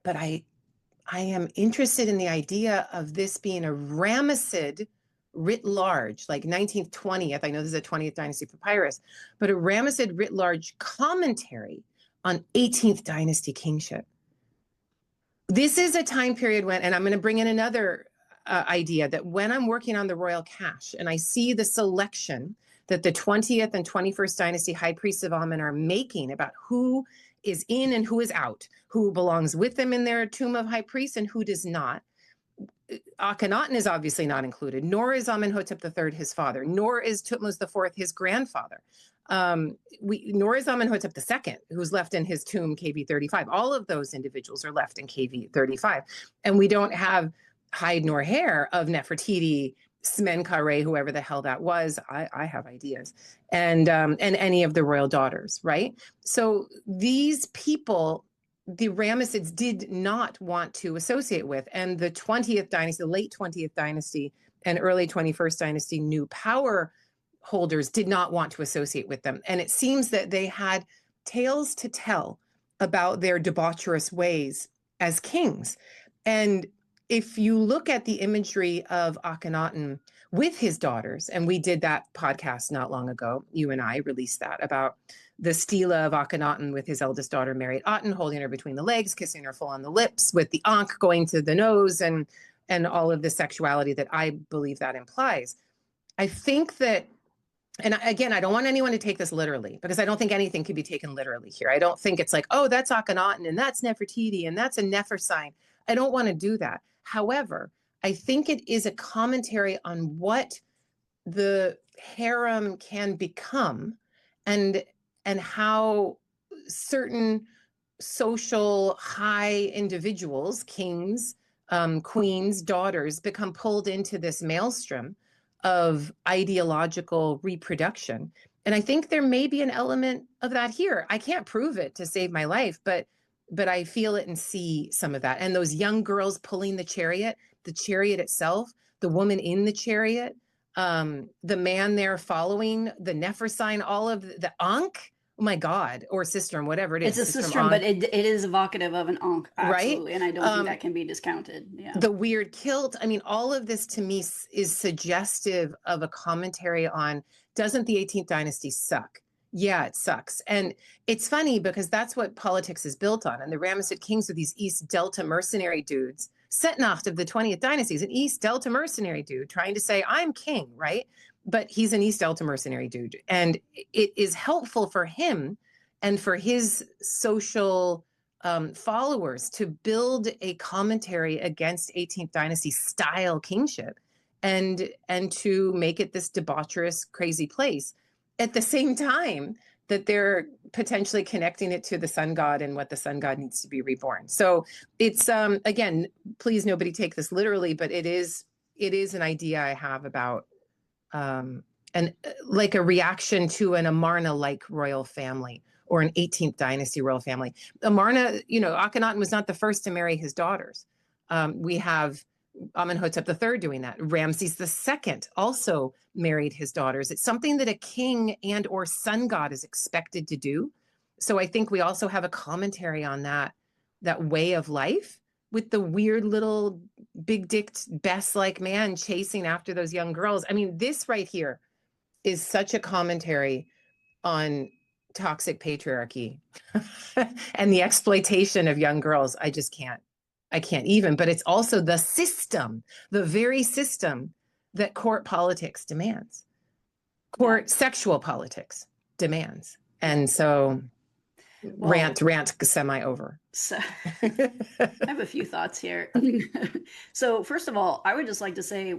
but I am interested in the idea of this being a Ramessid writ large, like 19th, 20th. I know this is a 20th dynasty papyrus, but a Ramessid writ large commentary on 18th dynasty kingship. This is a time period when, and I'm going to bring in another idea, that when I'm working on the royal cache and I see the selection that the 20th and 21st dynasty high priests of Amen are making about who is in and who is out, who belongs with them in their tomb of high priests and who does not. Akhenaten is obviously not included, nor is Amenhotep III his father, nor is Tutmos IV his grandfather. Nor is Amenhotep II, who's left in his tomb KV 35. All of those individuals are left in KV 35. And we don't have hide nor hair of Nefertiti, Smenkhare, whoever the hell that was. I have ideas. And any of the royal daughters, right? So these people, the Ramessids did not want to associate with. And the 20th dynasty, the late 20th dynasty and early 21st dynasty new power holders did not want to associate with them. And it seems that they had tales to tell about their debaucherous ways as kings. And if you look at the imagery of Akhenaten with his daughters, and we did that podcast not long ago, you and I released that, about the stela of Akhenaten with his eldest daughter, Mary Aten, holding her between the legs, kissing her full on the lips, with the ankh going to the nose, and all of the sexuality that I believe that implies. I think that, and again, I don't want anyone to take this literally, because I don't think anything can be taken literally here. I don't think it's like, oh, that's Akhenaten and that's Nefertiti and that's a Nefer sign. I don't want to do that. However, I think it is a commentary on what the harem can become, and how certain social high individuals, kings, queens, daughters, become pulled into this maelstrom of ideological reproduction. And I think there may be an element of that here. I can't prove it to save my life, but I feel it and see some of that. And those young girls pulling the chariot itself, the woman in the chariot, the man there following, the Nefer sign, all of the Ankh, oh my God, or sistrum, whatever it is. It's a sistrum, but it is evocative of an Ankh, absolutely. Right? And I don't think that can be discounted. Yeah. The weird kilt. I mean, all of this to me is suggestive of a commentary on, doesn't the 18th dynasty suck? Yeah, it sucks. And it's funny because that's what politics is built on. And the Ramessid kings are these East Delta mercenary dudes. Setnacht of the 20th dynasty is an East Delta mercenary dude trying to say, I'm king, right? But he's an East Delta mercenary dude. And it is helpful for him and for his social followers to build a commentary against 18th dynasty style kingship, and to make it this debaucherous, crazy place. At the same time, that they're potentially connecting it to the sun god and what the sun god needs to be reborn. So it's, again, please nobody take this literally, but it is an idea I have about, and like a reaction to an Amarna-like royal family or an 18th dynasty royal family. Amarna, Akhenaten was not the first to marry his daughters. We have Amenhotep III doing that. Ramses II also married his daughters. It's something that a king and or sun god is expected to do. So I think we also have a commentary on that way of life, with the weird little big-dicked Bess-like man chasing after those young girls. I mean, this right here is such a commentary on toxic patriarchy and the exploitation of young girls. I can't even, but it's also the system, the very system that court politics demands, court sexual politics demands. And so rant semi over. So I have a few thoughts here. So first of all, I would just like to say,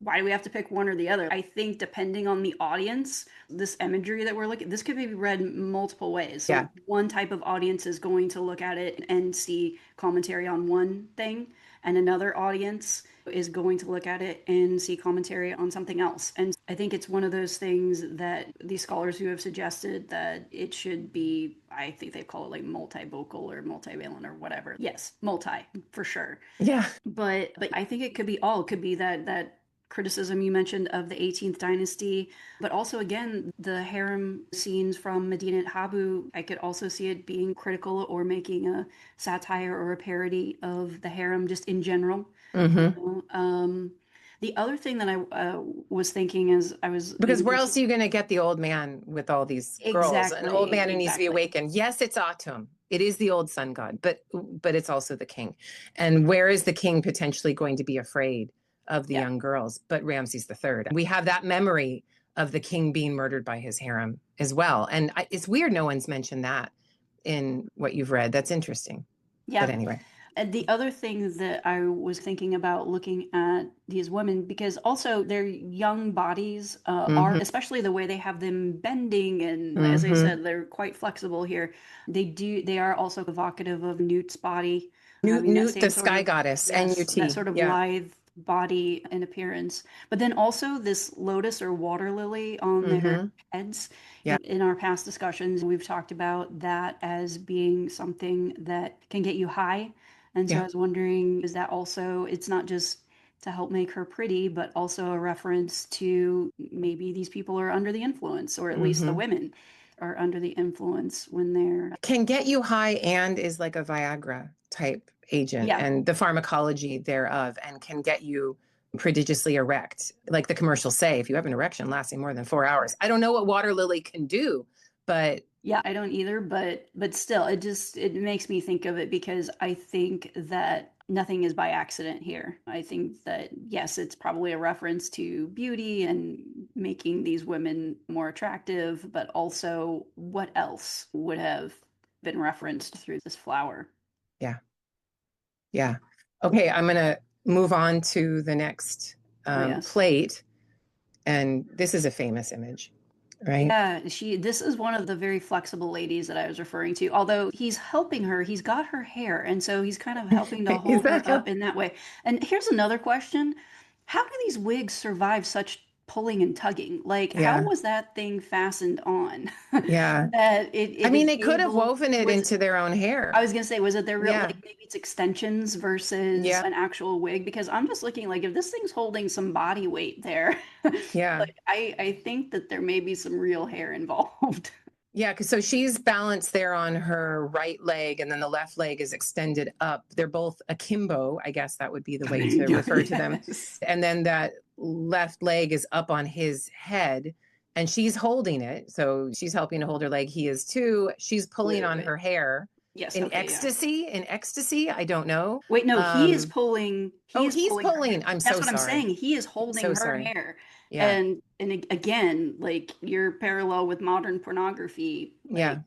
why do we have to pick one or the other? I think depending on the audience, this imagery that we're looking, this could be read multiple ways. So one type of audience is going to look at it and see commentary on one thing, and another audience is going to look at it and see commentary on something else. And I think it's one of those things that these scholars who have suggested that it should be, I think they call it like multivocal or multivalent or whatever. Yes, multi for sure. Yeah. But I think it could be all. It could be that criticism you mentioned of the 18th dynasty, but also again the harem scenes from Medinet Habu. I could also see it being critical or making a satire or a parody of the harem just in general. The other thing that I was thinking is because where else are you going to get the old man with all these girls? An old man who needs to be awakened. Yes, it's Atum. It is the old sun god, but it's also the king. And where is the king potentially going to be afraid of the young girls? But Ramses III. We have that memory of the king being murdered by his harem as well. And it's weird no one's mentioned that in what you've read. That's interesting. Yeah. But anyway. And the other thing that I was thinking about looking at these women, because also their young bodies are, especially the way they have them bending, and as I said, they're quite flexible here. They are also evocative of Nut's body. Nut, the sky goddess, yes, Nut. That sort of lithe body and appearance, but then also this lotus or water lily on their heads. Yeah. In our past discussions, we've talked about that as being something that can get you high. And so I was wondering, is that also, it's not just to help make her pretty, but also a reference to maybe these people are under the influence, or at least the women are under the influence when they're... Can get you high and is like a Viagra type agent and the pharmacology thereof, and can get you prodigiously erect. Like the commercials say, if you have an erection lasting more than 4 hours. I don't know what water lily can do, but... Yeah, I don't either, but still, it makes me think of it, because I think that nothing is by accident here. I think that, yes, it's probably a reference to beauty and making these women more attractive, but also what else would have been referenced through this flower? Yeah. Yeah. Okay, I'm going to move on to the next plate. And this is a famous image. Right. Yeah, this is one of the very flexible ladies that I was referring to. Although he's helping her, he's got her hair, and so he's kind of helping to hold her up in that way. And here's another question. How do these wigs survive such pulling and tugging? Like, how was that thing fastened on? Yeah. That I mean, they could have woven it into their own hair. I was going to say, was it their real, like maybe it's extensions versus an actual wig? Because I'm just looking like, if this thing's holding some body weight there, like, I think that there may be some real hair involved. Yeah, because so she's balanced there on her right leg, and then the left leg is extended up. They're both akimbo, I guess that would be the way to refer to them. And then that left leg is up on his head, and she's holding it. So she's helping to hold her leg. He is too. She's pulling on her hair. Yes. In ecstasy? In ecstasy? I don't know. Wait, no, he is pulling. He's pulling. I'm so sorry. That's what I'm saying. He is holding her hair. Yeah. And again, like, you're parallel with modern pornography. Like,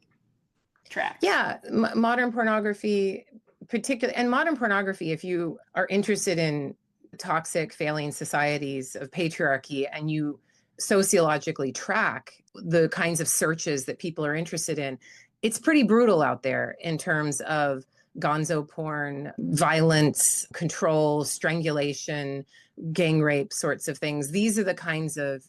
tracks. Yeah. Modern pornography, particularly, and modern pornography, if you are interested in toxic, failing societies of patriarchy, and you sociologically track the kinds of searches that people are interested in, it's pretty brutal out there in terms of gonzo porn, violence, control, strangulation, gang rape sorts of things. These are the kinds of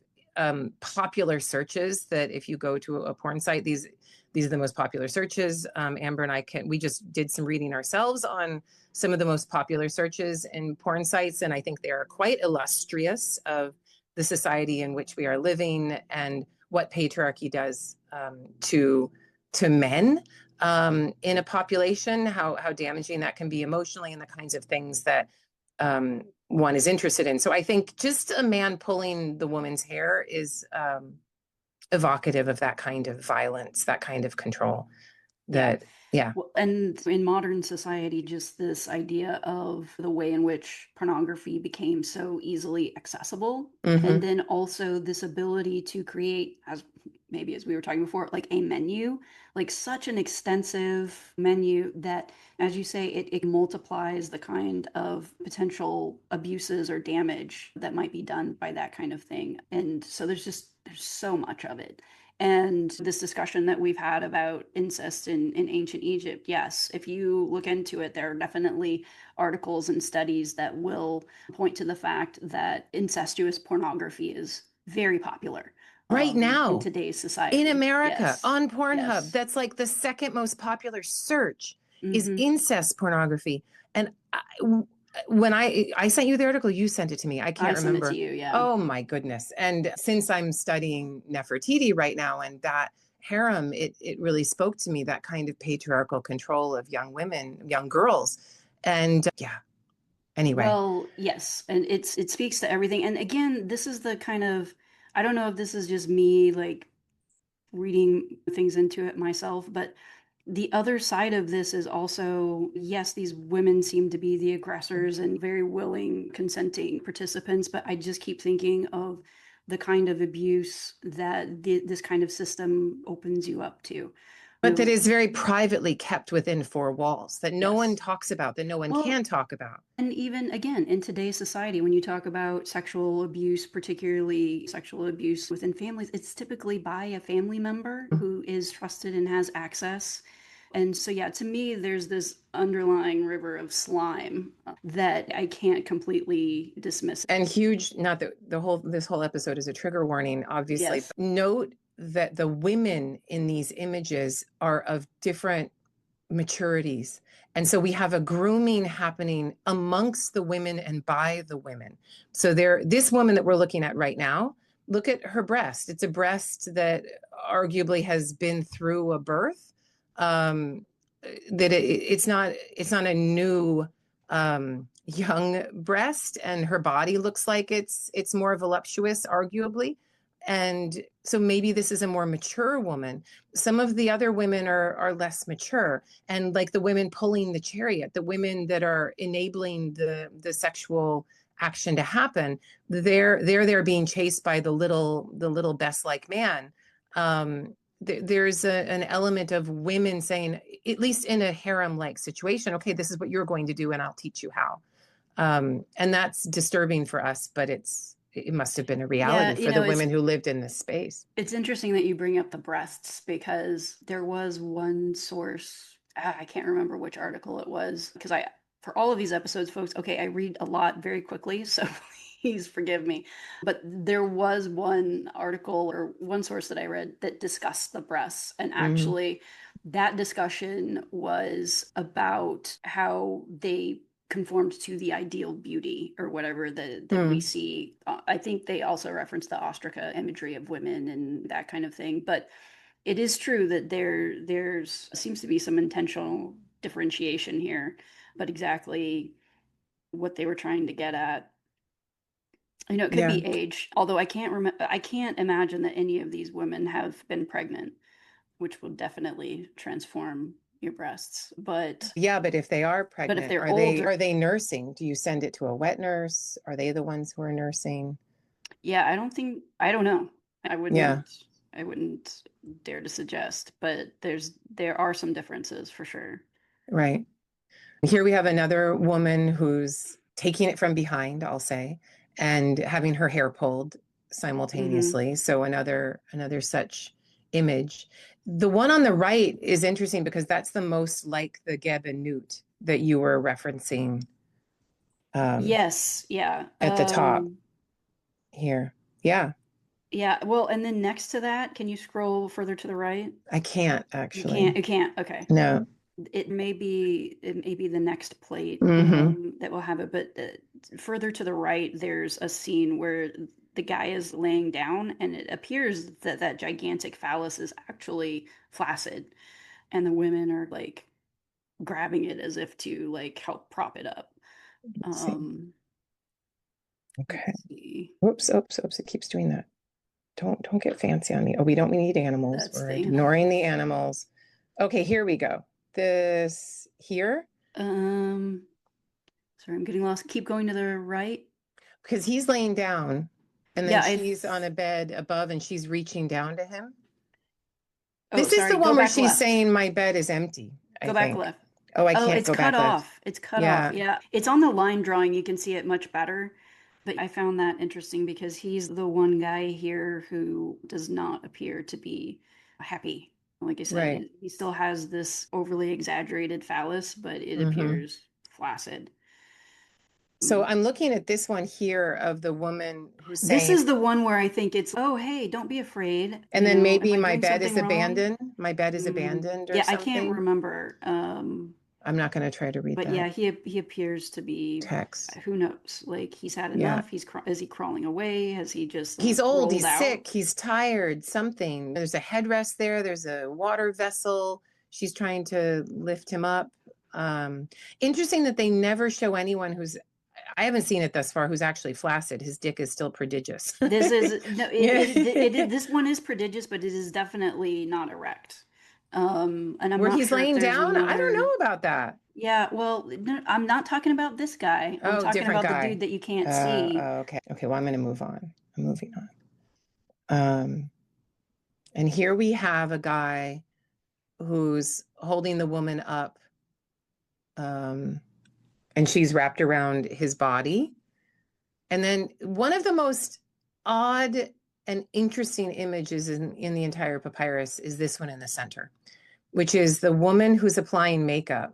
popular searches that if you go to a porn site, these are the most popular searches. Amber and we just did some reading ourselves on some of the most popular searches in porn sites, and I think they are quite illustrious of the society in which we are living and what patriarchy does to men in a population, how damaging that can be emotionally, and the kinds of things that one is interested in. So I think just a man pulling the woman's hair is evocative of that kind of violence, that kind of control. Yeah. Well, and in modern society, just this idea of the way in which pornography became so easily accessible. Mm-hmm. And then also this ability to create, as we were talking before, like a menu, like such an extensive menu that, as you say, it multiplies the kind of potential abuses or damage that might be done by that kind of thing. And so there's so much of it. And this discussion that we've had about incest in ancient Egypt, yes, if you look into it, there are definitely articles and studies that will point to the fact that incestuous pornography is very popular right now in today's society. In America, yes. On Pornhub, yes. That's like the second most popular search is incest pornography. And when I sent you the article, you sent it to me. I can't remember. I sent it to you, yeah. Oh my goodness. And since I'm studying Nefertiti right now and that harem, it really spoke to me, that kind of patriarchal control of young women, young girls. And yeah, anyway. Well, yes. And it speaks to everything. And again, this is the kind of, I don't know if this is just me like reading things into it myself, but the other side of this is also, yes, these women seem to be the aggressors and very willing, consenting participants, but I just keep thinking of the kind of abuse that this kind of system opens you up to. But that is very privately kept within four walls, that no one talks about, that no one can talk about. And even, again, in today's society, when you talk about sexual abuse, particularly sexual abuse within families, it's typically by a family member who is trusted and has access. And so, yeah, to me, there's this underlying river of slime that I can't completely dismiss. And huge, not that this whole episode is a trigger warning, obviously. Yes. Note that the women in these images are of different maturities. And so we have a grooming happening amongst the women and by the women. So this woman that we're looking at right now, look at her breast. It's a breast that arguably has been through a birth. That it's not a new young breast, and her body looks like it's more voluptuous, arguably. And so maybe this is a more mature woman. Some of the other women are less mature, and like the women pulling the chariot, the women that are enabling the sexual action to happen, they're being chased by the little best-like man. There's an element of women saying, at least in a harem-like situation, okay, this is what you're going to do, and I'll teach you how. And that's disturbing for us, but it must have been a reality for the women who lived in this space. It's interesting that you bring up the breasts, because there was one source, I can't remember which article it was, because for all of these episodes, folks, okay, I read a lot very quickly, so please forgive me. But there was one article or one source that I read that discussed the breasts, and actually that discussion was about how they conformed to the ideal beauty or whatever that we see. I think they also referenced the ostraca imagery of women and that kind of thing. But it is true that there's seems to be some intentional differentiation here, but exactly what they were trying to get at, it could be age. Although I can't imagine that any of these women have been pregnant, which will definitely transform your breasts. But if they are pregnant, but if they're older, are they nursing? Do you send it to a wet nurse? Are they the ones who are nursing? Yeah, I don't know. I wouldn't dare to suggest, but there are some differences for sure. Right. Here we have another woman who's taking it from behind, I'll say, and having her hair pulled. simultaneously. So another such image. The one on the right is interesting because that's the most like the Geb and Newt that you were referencing. Yes, yeah. At the top here. Yeah. Yeah, well, and then next to that, can you scroll further to the right? I can't actually. You can't. Okay. No. It may be the next plate that will have it, but further to the right, there's a scene where the guy is laying down, and it appears that that gigantic phallus is actually flaccid, and the women are like grabbing it as if to like help prop it up. Okay. Whoops, oops, oops, it keeps doing that. Don't get fancy on me. Oh, we don't need animals. We're ignoring the animals. Okay, here we go. This here. Sorry, I'm getting lost. Keep going to the right. Because he's laying down, and then she's on a bed above, and she's reaching down to him. Oh, this is the one where she's saying, "My bed is empty." Go back left. Oh, I can't go back left. It's cut off. Yeah, it's on the line drawing. You can see it much better. But I found that interesting because he's the one guy here who does not appear to be happy. Like I said, he still has this overly exaggerated phallus, but it appears flaccid. So I'm looking at this one here of the woman who's saying, this is the one where I think it's, oh, hey, don't be afraid. And then maybe my bed is abandoned. My bed is abandoned or something. I can't remember. I'm not going to try to read that. But yeah, he appears to be text. Who knows? Like he's had enough. Is he crawling away? Has he just he's old, he's sick, he's tired, something. There's a headrest there. There's a water vessel. She's trying to lift him up. Interesting that they never show anyone who's, I haven't seen it thus far, who's actually flaccid. His dick is still prodigious. This is no, this one is prodigious, but it is definitely not erect. And I'm where not he's sure laying down. I don't know about that. Yeah, well, no, I'm not talking about this guy. I'm talking about the dude that you can't see. Okay. Well, I'm going to move on. I'm moving on. And here we have a guy who's holding the woman up, and she's wrapped around his body. And then one of the most odd and interesting images in the entire papyrus is this one in the center, which is the woman who's applying makeup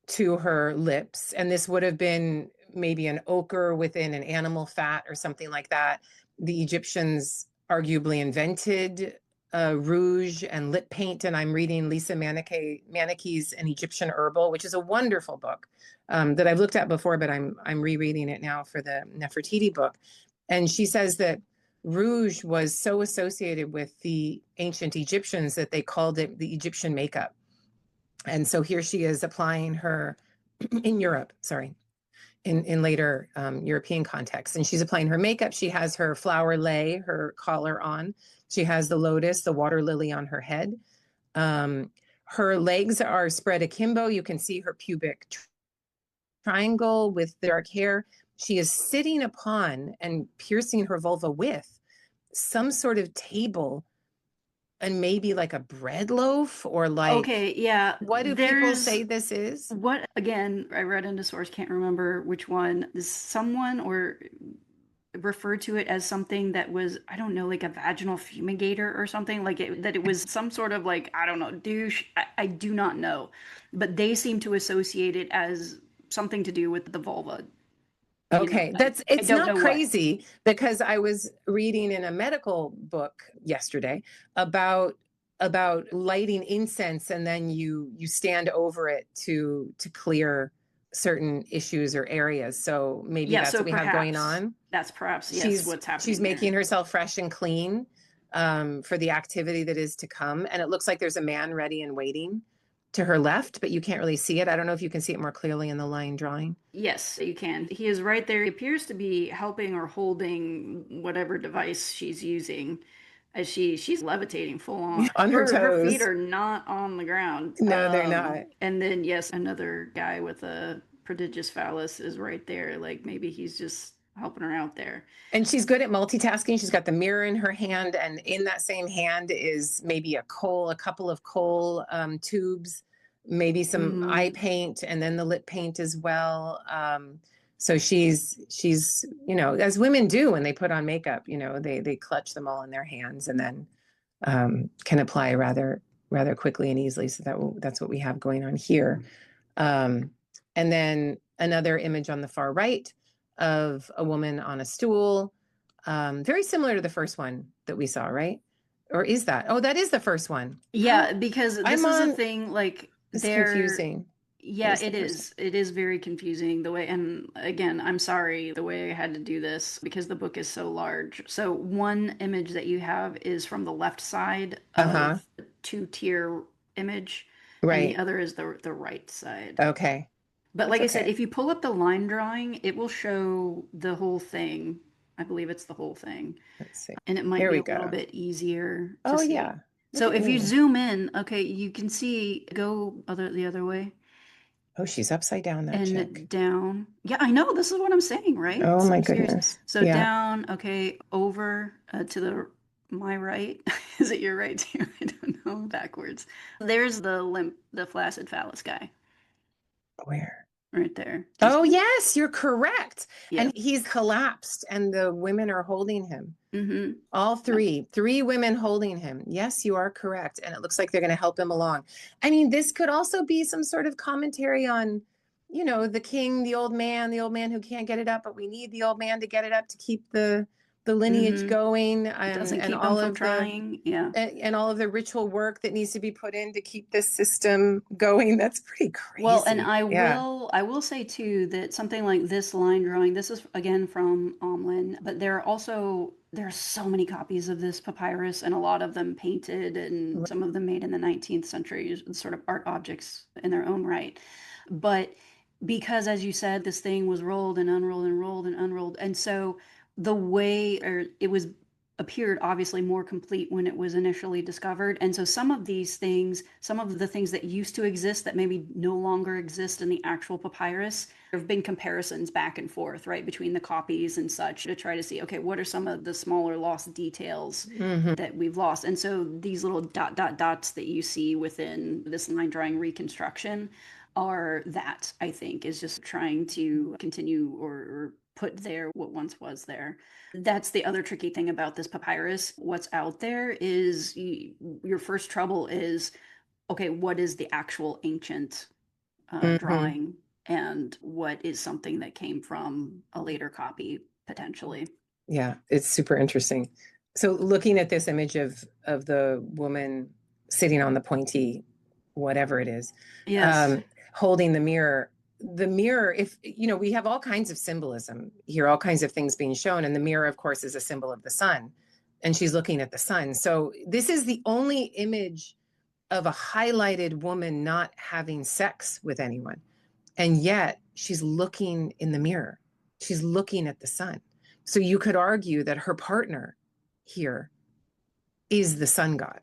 to her lips. And this would have been maybe an ochre within an animal fat or something like that. The Egyptians arguably invented rouge and lip paint. And I'm reading Lisa Manickey's An Egyptian Herbal, which is a wonderful book that I've looked at before, but I'm rereading it now for the Nefertiti book. And she says that rouge was so associated with the ancient Egyptians that they called it the Egyptian makeup. And so here she is applying her in Europe, in later European contexts. And she's applying her makeup. She has her flower lei, her collar on. She has the lotus, the water lily on her head. Her legs are spread akimbo. You can see her pubic triangle with dark hair. She is sitting upon and piercing her vulva with some sort of table, and maybe like a bread loaf or like, okay, yeah. What do people say this is? What, again, I read into source, can't remember which one. Is someone or referred to it as something that was, I don't know, like a vaginal fumigator or something, like that it was some sort of like, I don't know, douche. I do not know. But they seem to associate it as something to do with the vulva. Okay, it's not crazy because I was reading in a medical book yesterday about lighting incense, and then you stand over it to clear certain issues or areas. So maybe that's what we have going on. That's perhaps what's happening. She's making herself fresh and clean for the activity that is to come, and it looks like there's a man ready and waiting to her left, but you can't really see it. I don't know if you can see it more clearly in the line drawing. Yes, you can. He is right there. He appears to be helping or holding whatever device she's using as she's levitating full on. On her toes. Her feet are not on the ground. No, they're not. And then, yes, another guy with a prodigious phallus is right there. Like maybe he's just helping her out there. And she's good at multitasking. She's got the mirror in her hand, and in that same hand is maybe a couple of coal tubes, maybe some eye paint, and then the lip paint as well. So she's, you know, as women do when they put on makeup, you know, they clutch them all in their hands and then can apply rather quickly and easily. So that's what we have going on here. And then another image on the far right of a woman on a stool, very similar to the first one that we saw, right? Or is that? Oh, that is the first one. Yeah, because this is a thing, like, it's confusing. Yeah, it is. It is very confusing the way, and again, I'm sorry the way I had to do this because the book is so large. So one image that you have is from the left side of the two-tier image, and the other is the right side. Okay. But like I said, if you pull up the line drawing, it will show the whole thing. I believe it's the whole thing. Let's see. And it might be a little bit easier to see. Yeah. So if you zoom in, okay, you can see, go the other way. Oh, she's upside down, that and chick. Down. Yeah, I know. This is what I'm saying, right? Oh, so my goodness. So down, okay, over to my right. Is it your right too? I don't know. Backwards. There's the flaccid phallus guy. Where? Right there. Oh, yes, you're correct. Yeah. And he's collapsed and the women are holding him. Mm-hmm. All three women holding him. Yes, you are correct. And it looks like they're going to help him along. I mean, this could also be some sort of commentary on, you know, the king, the old man who can't get it up, but we need the old man to get it up to keep the lineage going, and all of trying. And all of the ritual work that needs to be put in to keep this system going. That's pretty crazy. Well, and I will say too that something like this line drawing, this is again from Omlin, but there are so many copies of this papyrus, and a lot of them painted, and some of them made in the 19th century, sort of art objects in their own right. But because, as you said, this thing was rolled and unrolled and rolled and unrolled, and so the way it was appeared obviously more complete when it was initially discovered. And so some of the things that used to exist that maybe no longer exist in the actual papyrus, there have been comparisons back and forth, right, between the copies and such to try to see, okay, what are some of the smaller lost details that we've lost? And so these little dots that you see within this line drawing reconstruction are that, I think, is just trying to continue or put there what once was there. That's the other tricky thing about this papyrus. What's out there is your first trouble is, okay, what is the actual ancient drawing, and what is something that came from a later copy potentially. Yeah, it's super interesting. So looking at this image of the woman sitting on the pointy, whatever it is, holding the mirror, if you know, we have all kinds of symbolism here, all kinds of things being shown, and the mirror, of course, is a symbol of the sun, and she's looking at the sun. So this is the only image of a highlighted woman not having sex with anyone, and yet she's looking in the mirror, she's looking at the sun. So you could argue that her partner here is the sun god,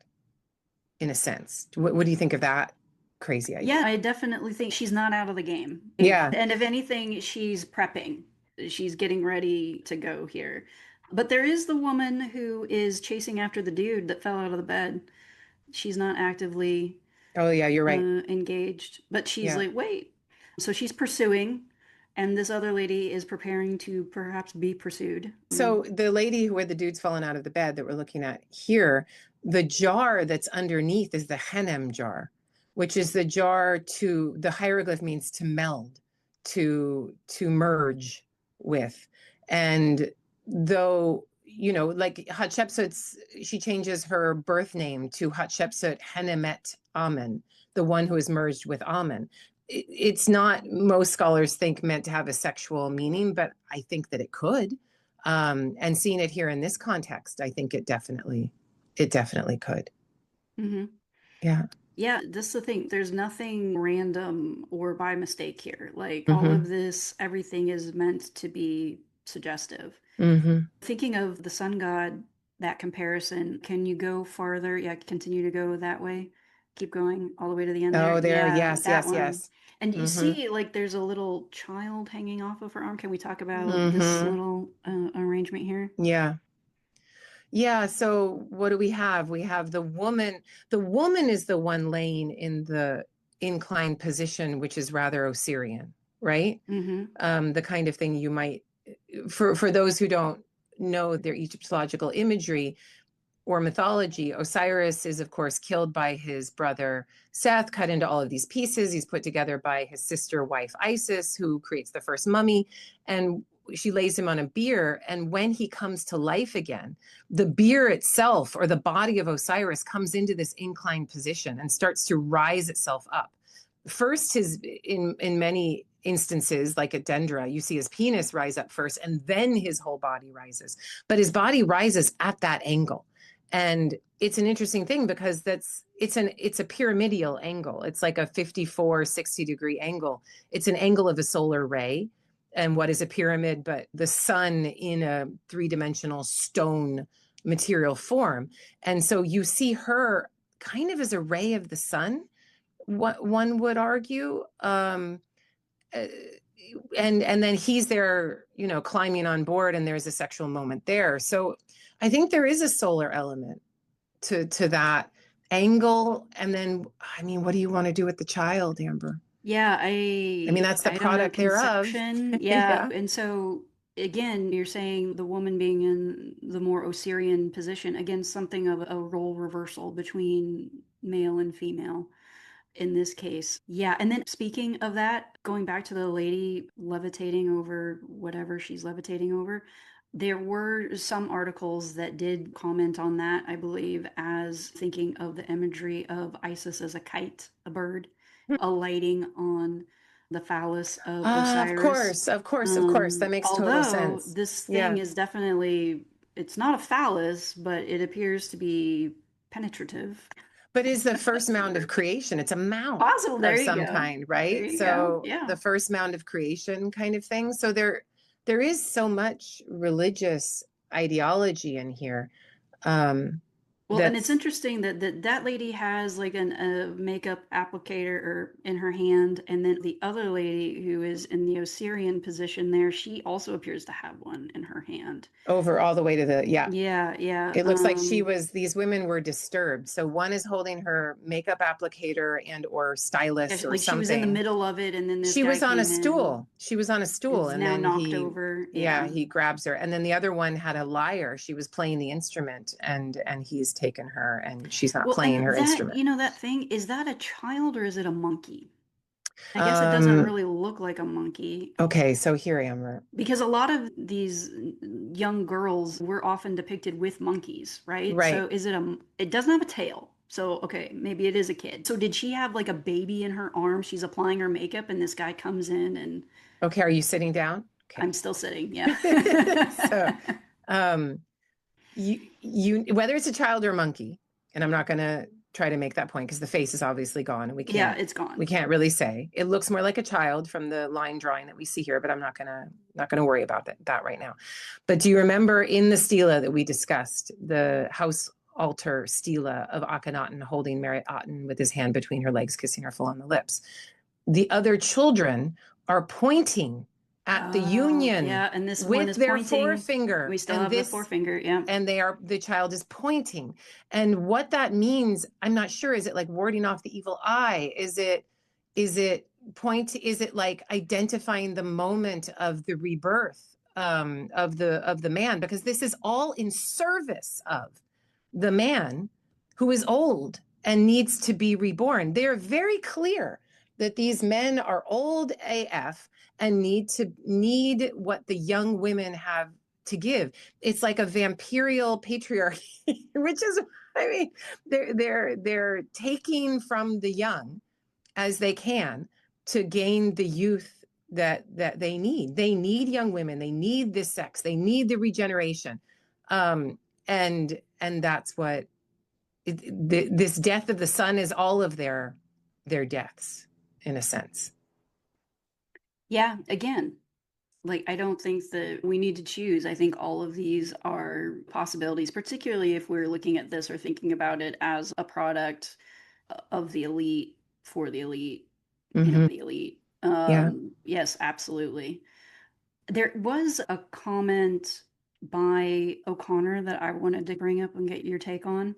in a sense. What do you think of that crazy idea? Yeah, I definitely think she's not out of the game. Yeah. And if anything, she's prepping. She's getting ready to go here. But there is the woman who is chasing after the dude that fell out of the bed. She's not actively you're right. Engaged. But she's like, wait. So she's pursuing, and this other lady is preparing to perhaps be pursued. So the lady where the dude's fallen out of the bed that we're looking at here, the jar that's underneath is the hanem jar, which is the jar the hieroglyph means to meld, to merge with. And though, you know, like Hatshepsut's, she changes her birth name to Hatshepsut Henemet Amen, the one who is merged with Amen. It's not, most scholars think, meant to have a sexual meaning, but I think that it could. And seeing it here in this context, I think it definitely could. Mm-hmm. Yeah. Yeah, this is the thing. There's nothing random or by mistake here. Like all of this, everything is meant to be suggestive. Thinking of the sun god, that comparison, can you go farther? Yeah, continue to go that way. Keep going all the way to the end. Oh, there. Yes. And you see, like, there's a little child hanging off of her arm. Can we talk about this little arrangement here? Yeah. Yeah, so what do we have? We have the woman. The woman is the one laying in the inclined position, which is rather Osirian, right? The kind of thing you might, for those who don't know their Egyptological imagery or mythology, Osiris is, of course, killed by his brother Seth, cut into all of these pieces. He's put together by his sister wife Isis, who creates the first mummy, and she lays him on a bier. And when he comes to life again, the bier itself, or the body of Osiris, comes into this inclined position and starts to rise itself up. First, in many instances, like at Dendra, you see his penis rise up first, and then his whole body rises. But his body rises at that angle. And it's an interesting thing because it's a pyramidal angle. It's like a 54, 60 degree angle. It's an angle of a solar ray. And what is a pyramid but the sun in a three-dimensional stone material form? And so you see her kind of as a ray of the sun, what one would argue. And then he's there, climbing on board, and there's a sexual moment there. So I think there is a solar element to that angle. And then, what do you want to do with the child, Amber? Yeah, that's the product thereof. Yeah. And so again, you're saying the woman being in the more Osirian position, again, something of a role reversal between male and female in this case. Yeah. And then speaking of that, going back to the lady levitating over whatever she's levitating over, there were some articles that did comment on that, I believe, as thinking of the imagery of Isis as a kite, a bird, alighting on the phallus of Osiris. Of course. That makes total sense. Although this thing is definitely, it's not a phallus, but it appears to be penetrative. But is the first mound of creation. It's a mound Possible, of some kind, right? So the first mound of creation kind of thing. So there is so much religious ideology in here. And it's interesting that lady has like a makeup applicator in her hand, and then the other lady who is in the Osirian position there, she also appears to have one in her hand. Over all the way to the, Yeah. It looks like these women were disturbed. So one is holding her makeup applicator and or stylus or something. She was in the middle of it, and then she was on a stool. She was on a stool, and then knocked over. Yeah, he grabs her, and then the other one had a lyre. She was playing the instrument, and he's taken her, and she's not playing her instrument. That thing, is that a child or is it a monkey? I guess it doesn't really look like a monkey. Okay, so here I am. Because a lot of these young girls were often depicted with monkeys, right? Right. So it doesn't have a tail. So, okay, maybe it is a kid. So did she have like a baby in her arms? She's applying her makeup and this guy comes in and... Okay, are you sitting down? Okay. I'm still sitting, yeah. So, you whether it's a child or a monkey, and I'm not going to try to make that point because the face is obviously gone, and we can't. Yeah, it's gone. We can't really say. It looks more like a child from the line drawing that we see here, but I'm not gonna worry about that right now. But do you remember in the stela that we discussed, the house altar stela of Akhenaten holding Mary Aten with his hand between her legs, kissing her full on the lips? The other children are pointing at the union, and this with one is their pointing. Forefinger. We still have the forefinger, yeah. And the child is pointing. And what that means, I'm not sure. Is it like warding off the evil eye? Is it like identifying the moment of the rebirth of the man? Because this is all in service of the man who is old and needs to be reborn. They're very clear that these men are old AF and need what the young women have to give. It's like a vampirial patriarchy, which is, they're taking from the young as they can to gain the youth that they need. They need young women. They need this sex. They need the regeneration. And that's what this death of the sun is, all of their deaths in a sense. Yeah, again, like, I don't think that we need to choose. I think all of these are possibilities, particularly if we're looking at this or thinking about it as a product of the elite for the elite, the elite. Yes, absolutely. There was a comment by O'Connor that I wanted to bring up and get your take on.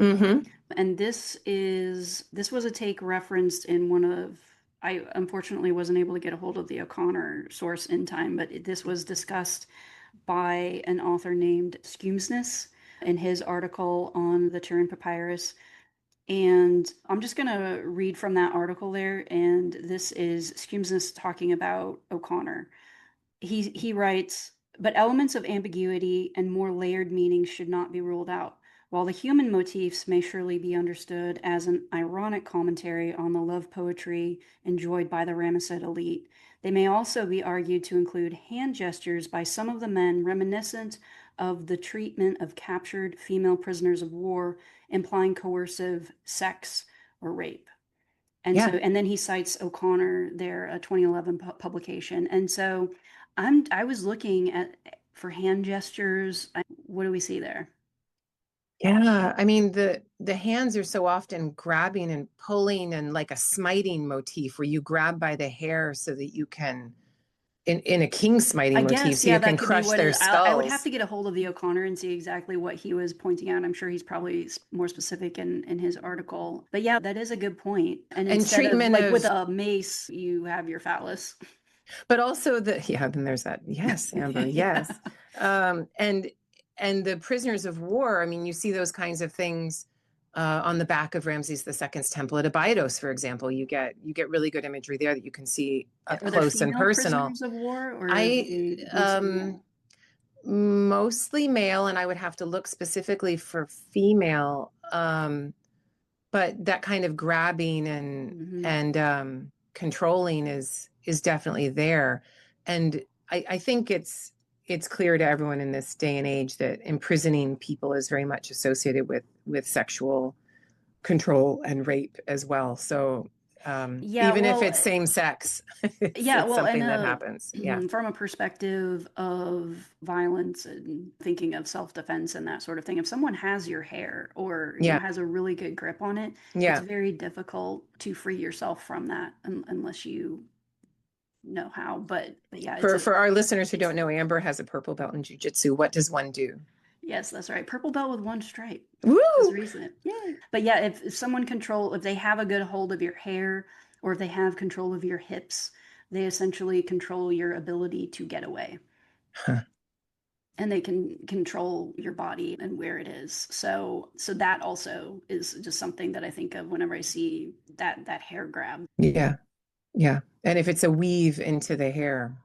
And this was a take referenced in one of I unfortunately wasn't able to get a hold of the O'Connor source in time, but this was discussed by an author named Skumsness in his article on the Turin Papyrus. And I'm just going to read from that article there. And this is Skumsness talking about O'Connor. He writes, but elements of ambiguity and more layered meanings should not be ruled out. While the human motifs may surely be understood as an ironic commentary on the love poetry enjoyed by the Ramesside elite, they may also be argued to include hand gestures by some of the men reminiscent of the treatment of captured female prisoners of war, implying coercive sex or rape. And Yeah. so, and then he cites O'Connor, their 2011 publication. And so I was looking at for hand gestures. What do we see there? Yeah, I mean the hands are so often grabbing and pulling, and like a smiting motif where you grab by the hair so that you can, in a king smiting I motif, guess, so yeah, you that can could be crush what their it, I would have skulls. to get a hold of the O'Connor and see exactly what he was pointing out. I'm sure he's probably more specific in his article. But yeah, that is a good point. And And instead of treatment like with of, a mace, you have your phallus. but also then there's that. Yes, Amber. Yeah. Yes. And the prisoners of war. I mean, you see those kinds of things on the back of Ramses II's temple at Abydos, for example. You get really good imagery there that you can see up Are there close and female personal. prisoners of war, or are I they mostly male? Mostly male, and I would have to look specifically for female. But that kind of grabbing and controlling is definitely there. And I think it's clear to everyone in this day and age that imprisoning people is very much associated with sexual control and rape as well. So Yeah, even if well, it's same sex, yeah, it's well, and something that happens. Yeah. from a perspective of violence and thinking of self-defense and that sort of thing, if someone has your hair or Yeah. has a really good grip on it, it's Yeah. very difficult to free yourself from that unless you know how. But yeah, For our listeners who don't know, Amber has a purple belt in jiu-jitsu. What does one do? yes, that's right. Purple belt with one stripe. Woo! Just recent. Yay. But yeah, if someone if they have a good hold of your hair or if they have control of your hips, they essentially control your ability to get away. Huh. And they can control your body and where it is. So that also is just something that I think of whenever I see that hair grab. Yeah. Yeah. And if it's a weave into the hair,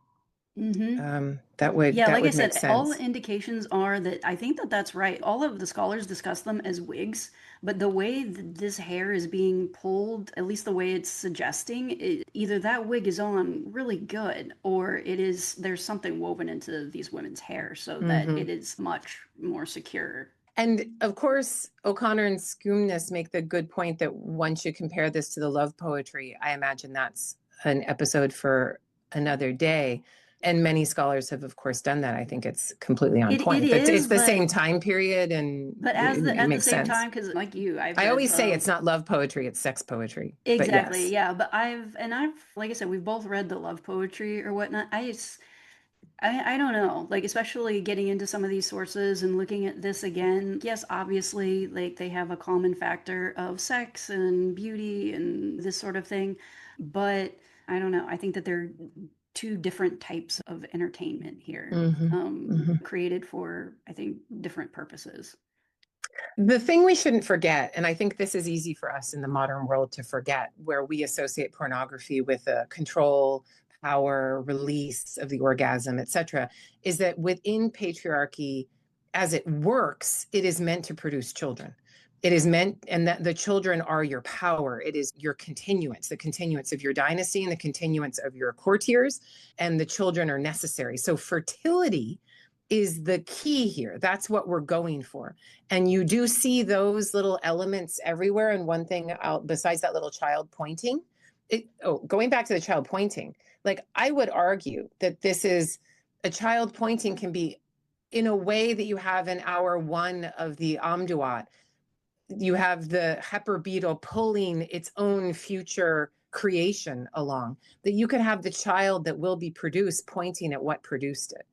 that would Yeah, like I make said, all sense. the indications are that I think that that's right. All of the scholars discuss them as wigs, but the way that this hair is being pulled, at least the way it's suggesting, either that wig is on really good, or there's something woven into these women's hair so that it is much more secure. And of course, O'Connor and Skumness make the good point that one should compare this to the love poetry. I imagine that's an episode for another day. And many scholars have, of course, done that. I think it's completely on point. It is, It's the but same time period, and it at the makes same sense. time, because like you, I always say it's not love poetry, it's sex poetry. exactly, But yes. yeah. But I've like I said, we've both read the love poetry or whatnot. I don't know, like especially getting into some of these sources and looking at this again. Yes, obviously, like they have a common factor of sex and beauty and this sort of thing, but I don't know. I think that they're two different types of entertainment here, created for, I think, different purposes. The thing we shouldn't forget, and I think this is easy for us in the modern world to forget, where we associate pornography with a control, power, release of the orgasm, etc., is that within patriarchy, as it works, it is meant to produce children. It is meant, and that the children are your power. It is your continuance, the continuance of your dynasty and the continuance of your courtiers, and the children are necessary. So fertility is the key here. That's what we're going for. And you do see those little elements everywhere. And one thing besides that little child pointing, going back to the child pointing, like I would argue that this is a child pointing can be in a way that you have in hour one of the Amduat. You have the heifer beetle pulling its own future creation along, that you could have the child that will be produced pointing at what produced it.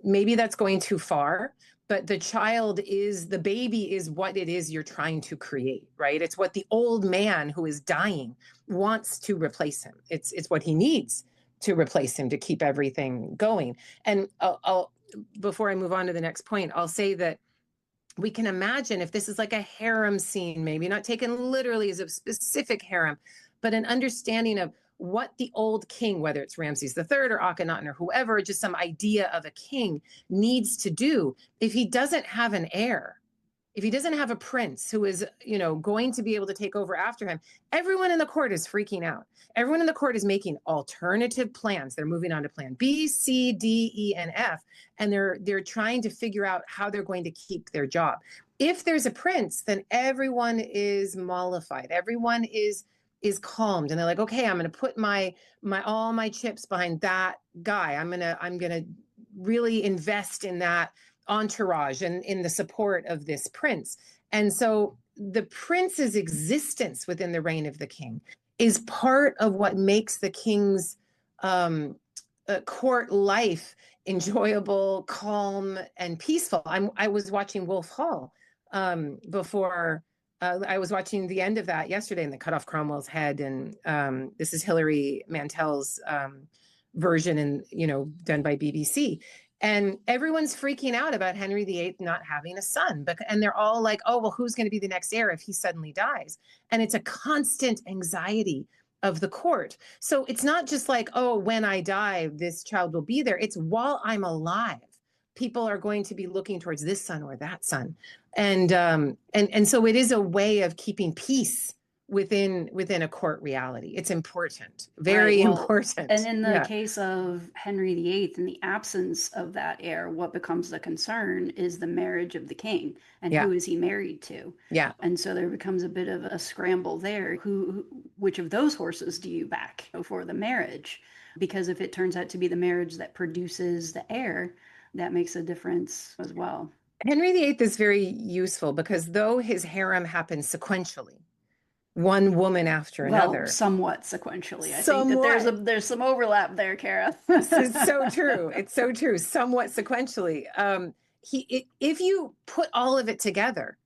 Maybe that's going too far, but the baby is what it is you're trying to create, right? It's what the old man who is dying wants to replace him. It's what he needs to replace him to keep everything going. And before I move on to the next point, I'll say that we can imagine if this is like a harem scene, maybe not taken literally as a specific harem, but an understanding of what the old king, whether it's Ramses III or Akhenaten or whoever, just some idea of a king needs to do if he doesn't have an heir, if he doesn't have a prince who is, going to be able to take over after him. Everyone in the court is freaking out. Everyone in the court is making alternative plans. They're moving on to plan B, C, D, E, and F, and they're trying to figure out how they're going to keep their job. If there's a prince, then everyone is mollified. Everyone is calmed, and they're like, okay, I'm going to put all my chips behind that guy. I'm going to really invest in that entourage and in the support of this prince. And so the prince's existence within the reign of the king is part of what makes the king's court life enjoyable, calm, and peaceful. I was watching Wolf Hall before. I was watching the end of that yesterday, and they cut off Cromwell's head. And this is Hilary Mantel's version, and done by BBC. And everyone's freaking out about Henry VIII not having a son. And they're all like, oh, well, who's going to be the next heir if he suddenly dies? And it's a constant anxiety of the court. So it's not just like, oh, when I die, this child will be there. It's while I'm alive, people are going to be looking towards this son or that son. And so it is a way of keeping peace within a court reality. It's important, very important. And in the case of Henry VIII, in the absence of that heir, what becomes the concern is the marriage of the king, and who is he married to? Yeah. And so there becomes a bit of a scramble there. Which of those horses do you back for the marriage? Because if it turns out to be the marriage that produces the heir, that makes a difference as well. Henry VIII is very useful because though his harem happens sequentially, one woman after another. Somewhat sequentially. I think that there's some overlap there, Kara. It's so true. It's so true. Somewhat sequentially. If you put all of it together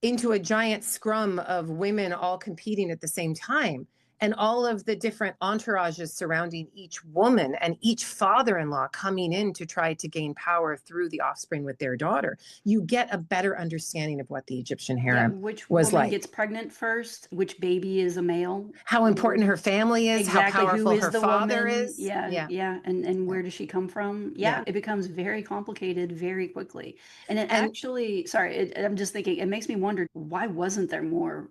into a giant scrum of women all competing at the same time, and all of the different entourages surrounding each woman and each father-in-law coming in to try to gain power through the offspring with their daughter, you get a better understanding of what the Egyptian harem which was woman like. Gets pregnant first, which baby is a male, how important her family is, exactly, how powerful who is her the father woman? is. And where does she come from? It becomes very complicated very quickly. And actually, I'm just thinking, it makes me wonder, why wasn't there more,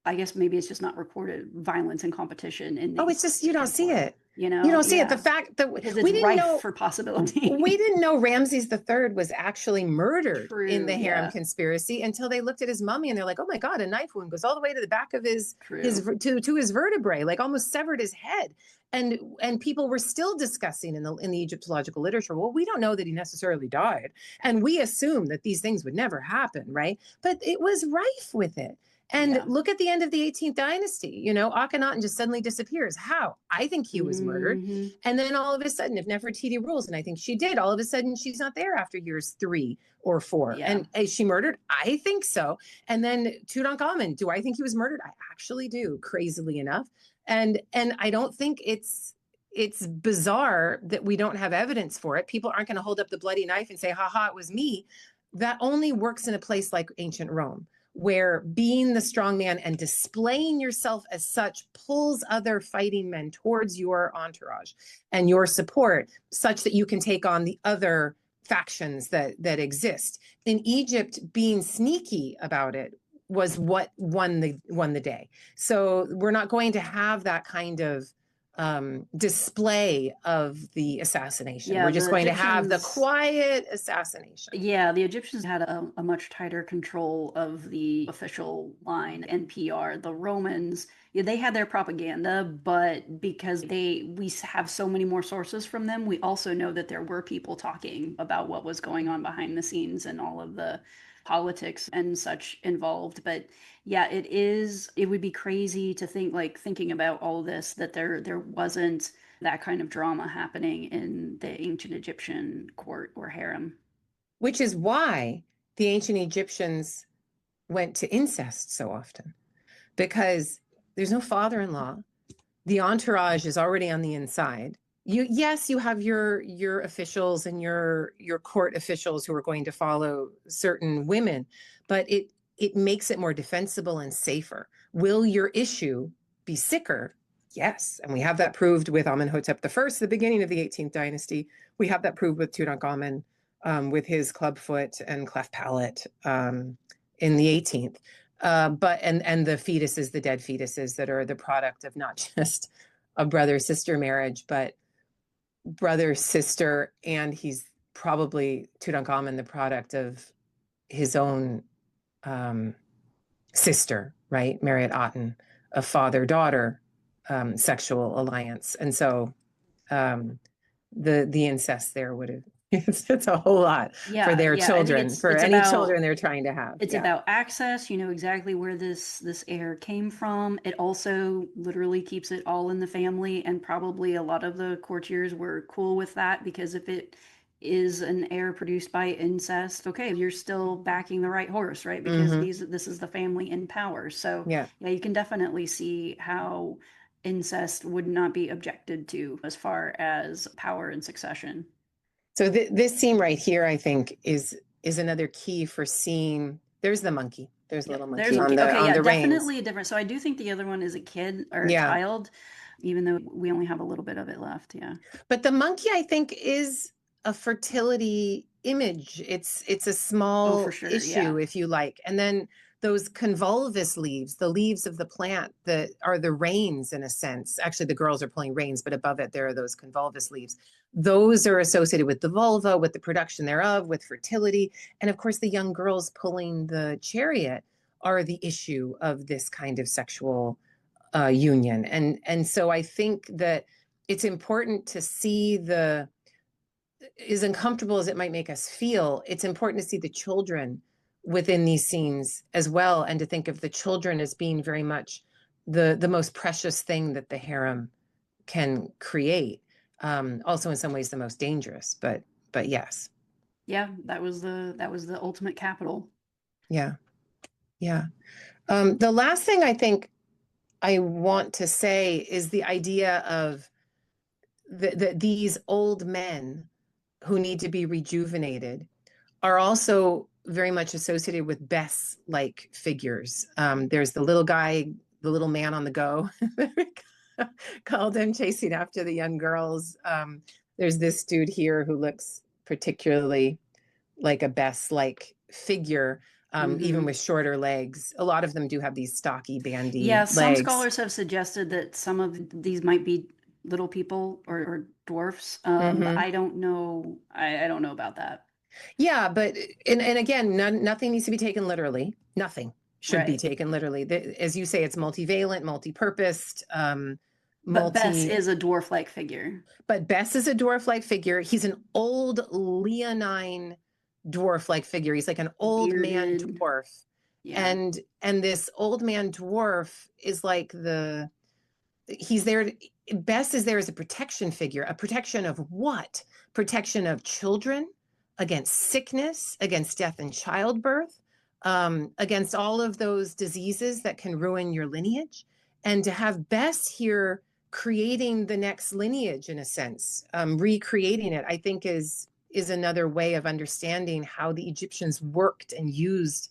I guess maybe it's just not reported, violence and competition in the it's just you don't see it. You don't see it. The fact that because it's rife for possibility. We didn't know Ramses III was actually murdered in the harem conspiracy until they looked at his mummy and they're like, oh my God, a knife wound goes all the way to the back of his to his vertebrae, like almost severed his head. And people were still discussing in the Egyptological literature, well, we don't know that he necessarily died. And we assume that these things would never happen, right? But it was rife with it. And look at the end of the 18th dynasty, Akhenaten just suddenly disappears. How? I think he was murdered. And then all of a sudden, if Nefertiti rules, and I think she did, all of a sudden she's not there after years 3 or 4. And is she murdered? I think so. And then Tutankhamun, do I think he was murdered? I actually do, crazily enough. And I don't think it's bizarre that we don't have evidence for it. People aren't going to hold up the bloody knife and say, haha, it was me. That only works in a place like ancient Rome, where being the strong man and displaying yourself as such pulls other fighting men towards your entourage and your support, such that you can take on the other factions that exist. In Egypt, being sneaky about it was what won the day. So we're not going to have that kind of display of the assassination. We're just going to have the quiet assassination. The Egyptians had a much tighter control of the official line and PR. The Romans, they had their propaganda, but because we have so many more sources from them, we also know that there were people talking about what was going on behind the scenes and all of the politics and such involved. But it would be crazy to thinking about all this, that there wasn't that kind of drama happening in the ancient Egyptian court or harem. which is why the ancient Egyptians went to incest so often, because there's no father-in-law. The entourage is already on the inside. Yes, you have your officials and your court officials who are going to follow certain women, but it makes it more defensible and safer. Will your issue be sicker? Yes, and we have that proved with Amenhotep I, the beginning of the 18th dynasty. We have that proved with Tutankhamun, with his clubfoot and cleft palate, in the 18th. But the fetuses, the dead fetuses that are the product of not just a brother-sister marriage, but brother-sister, and he's probably Tutankhamun, the product of his own sister, right? Marriott Aten, a father-daughter sexual alliance. And so the incest there would have, it's a whole lot for their children, for any children they're trying to have. It's about access. You know exactly where this heir came from. It also literally keeps it all in the family, and probably a lot of the courtiers were cool with that, because if it is an heir produced by incest, okay, you're still backing the right horse, right? Because this is the family in power. So yeah, you can definitely see how incest would not be objected to as far as power and succession. So this scene right here, I think, is another key for seeing. There's the monkey. There's a little monkey on the definitely a different. So I do think the other one is a kid or a child, even though we only have a little bit of it left. Yeah. But the monkey, I think, is a fertility image. It's a small issue, if you like. And then those convolvulus leaves, the leaves of the plant that are the reins in a sense. Actually, the girls are pulling reins, but above it, there are those convolvulus leaves. Those are associated with the vulva, with the production thereof, with fertility. And of course, the young girls pulling the chariot are the issue of this kind of sexual union. And so I think that it's important to see as uncomfortable as it might make us feel, it's important to see the children within these scenes as well, and to think of the children as being very much the most precious thing that the harem can create. Also in some ways the most dangerous, but yes. Yeah, that was the ultimate capital. Yeah. The last thing I think I want to say is the idea of these old men who need to be rejuvenated are also very much associated with Bess-like figures. There's the little guy, the little man on the go, called him, chasing after the young girls. There's this dude here who looks particularly like a Bess-like figure, even with shorter legs. A lot of them do have these stocky, bandy legs. Some scholars have suggested that some of these might be little people or dwarfs. But I don't know. I don't know about that. Yeah, but and again, nothing needs to be taken literally. Nothing should be taken literally. As you say, it's multivalent, multi-purposed. But Bess is a dwarf-like figure. But Bess is a dwarf-like figure. He's an old leonine dwarf-like figure. He's like an old man dwarf. Yeah. And this old man dwarf is like he's there. Bess is there as a protection figure. A protection of what? Protection of children against sickness, against death and childbirth, against all of those diseases that can ruin your lineage. And to have Bess here creating the next lineage, in a sense, recreating it, I think is another way of understanding how the Egyptians worked and used